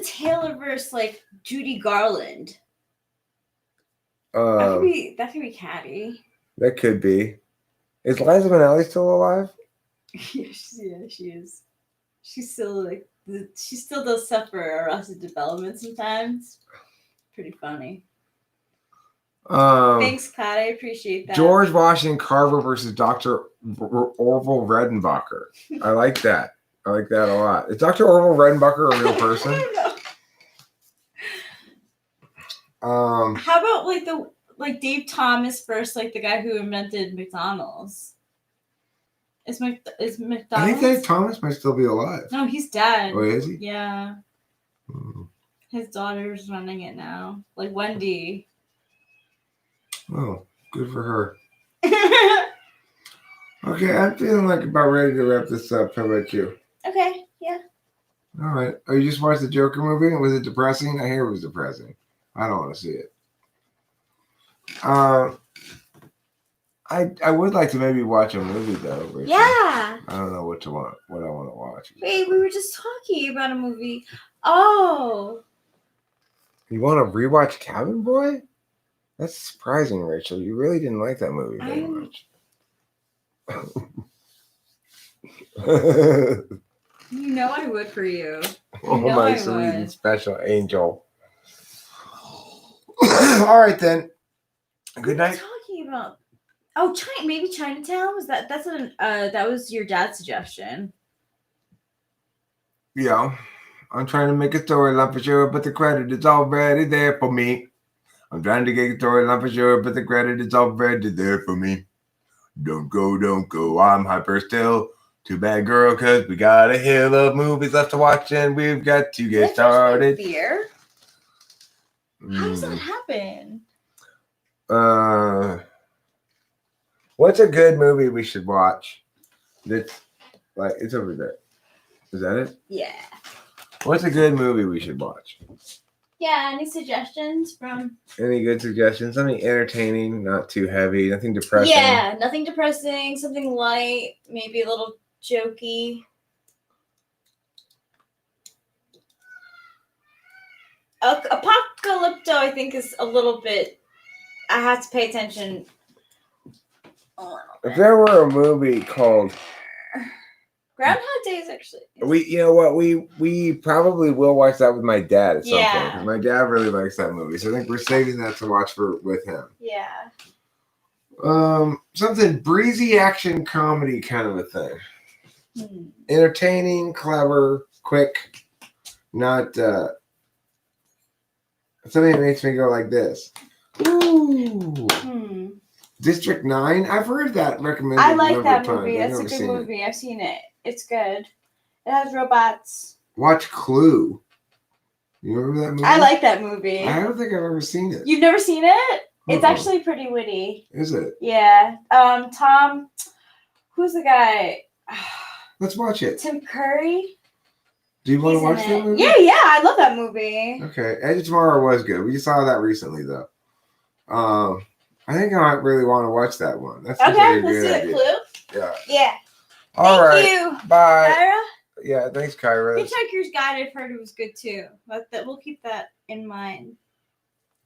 Taylor-verse like Judy Garland. Um, That could be catty. that could be. Is Liza Minnelli still alive? Yeah, she is. She's still like she still does stuff for Arrested Development sometimes. Pretty funny. Thanks, Kat. I appreciate that. George Washington Carver versus Dr. Orville Redenbacher. I like that. I like that a lot. Is Dr. Orville Redenbacher a real person? I don't know. How about like Dave Thomas first, like the guy who invented McDonald's? Is McDonald's? I think Dave Thomas might still be alive. No, he's dead. Oh, is he? Yeah. His daughter's running it now. Like Wendy. Oh, good for her. Okay, I'm feeling like about ready to wrap this up. How about you? Okay, yeah. All right. Oh, you just watched the Joker movie? Was it depressing? I hear it was depressing. I don't want to see it. I would like to maybe watch a movie though. Rachel. Yeah. I don't know what I want to watch. Wait, we were just talking about a movie. Oh. You want to rewatch Cabin Boy? That's surprising, Rachel. You really didn't like that movie very much. You know I would for you. Oh, you know my I sweet would. and special angel. All right, then. Good night. What are you talking about? Oh, maybe Chinatown? That was your dad's suggestion. Yeah. I'm trying to make a storyline for sure, but the credit is already there for me. I'm trying to get a storyline for sure, but the credit is already there for me. Don't go. I'm hyper still. Too bad, girl, because we got a hill of movies left to watch and we've got to get started. Beer? How does that happen? What's a good movie we should watch? That's like it's over there. Is that it? Yeah. What's a good movie we should watch? Yeah, any suggestions from Any good suggestions? Something entertaining, not too heavy, nothing depressing. Yeah, nothing depressing, something light, maybe a little jokey. Apocalypto, I think, is a little bit. I have to pay attention. If there were a movie called Groundhog Day is actually. you know what, we probably will watch that with my dad at some point. Yeah. 'Cause my dad really likes that movie, so I think we're saving that to watch with him. Yeah. Something breezy action comedy kind of a thing. Entertaining, clever, quick, not something that makes me go like this. Ooh. District 9. I've heard that recommended. I like that times. movie. That's a good movie. I've seen it. It's good. It has robots. Watch Clue. You remember that movie? I like that movie. I don't think I've ever seen it. You've never seen it? It's actually pretty witty. Is it? Yeah. Tom. Who's the guy? Let's watch it. Tim Curry. Do you want to watch that movie? Yeah, I love that movie. Okay. Edge of Tomorrow was good. We saw that recently, though. I think I might really want to watch that one. That's okay. Let's do it. Clue. Yeah. Yeah. All right. Thank you. Bye. Kyra? Yeah. Thanks, Kyra. Hitchhiker's Guide. I've heard it was good too. But we'll keep that in mind.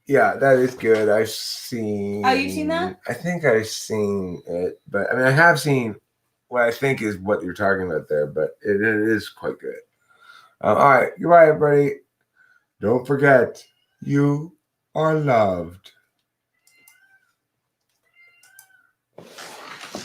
Yeah, that is good. I've seen. Oh, you've seen that? I think I've seen it, but I mean, I have seen what I think is what you're talking about there, but it is quite good. All right. Goodbye, everybody. Don't forget, you are loved.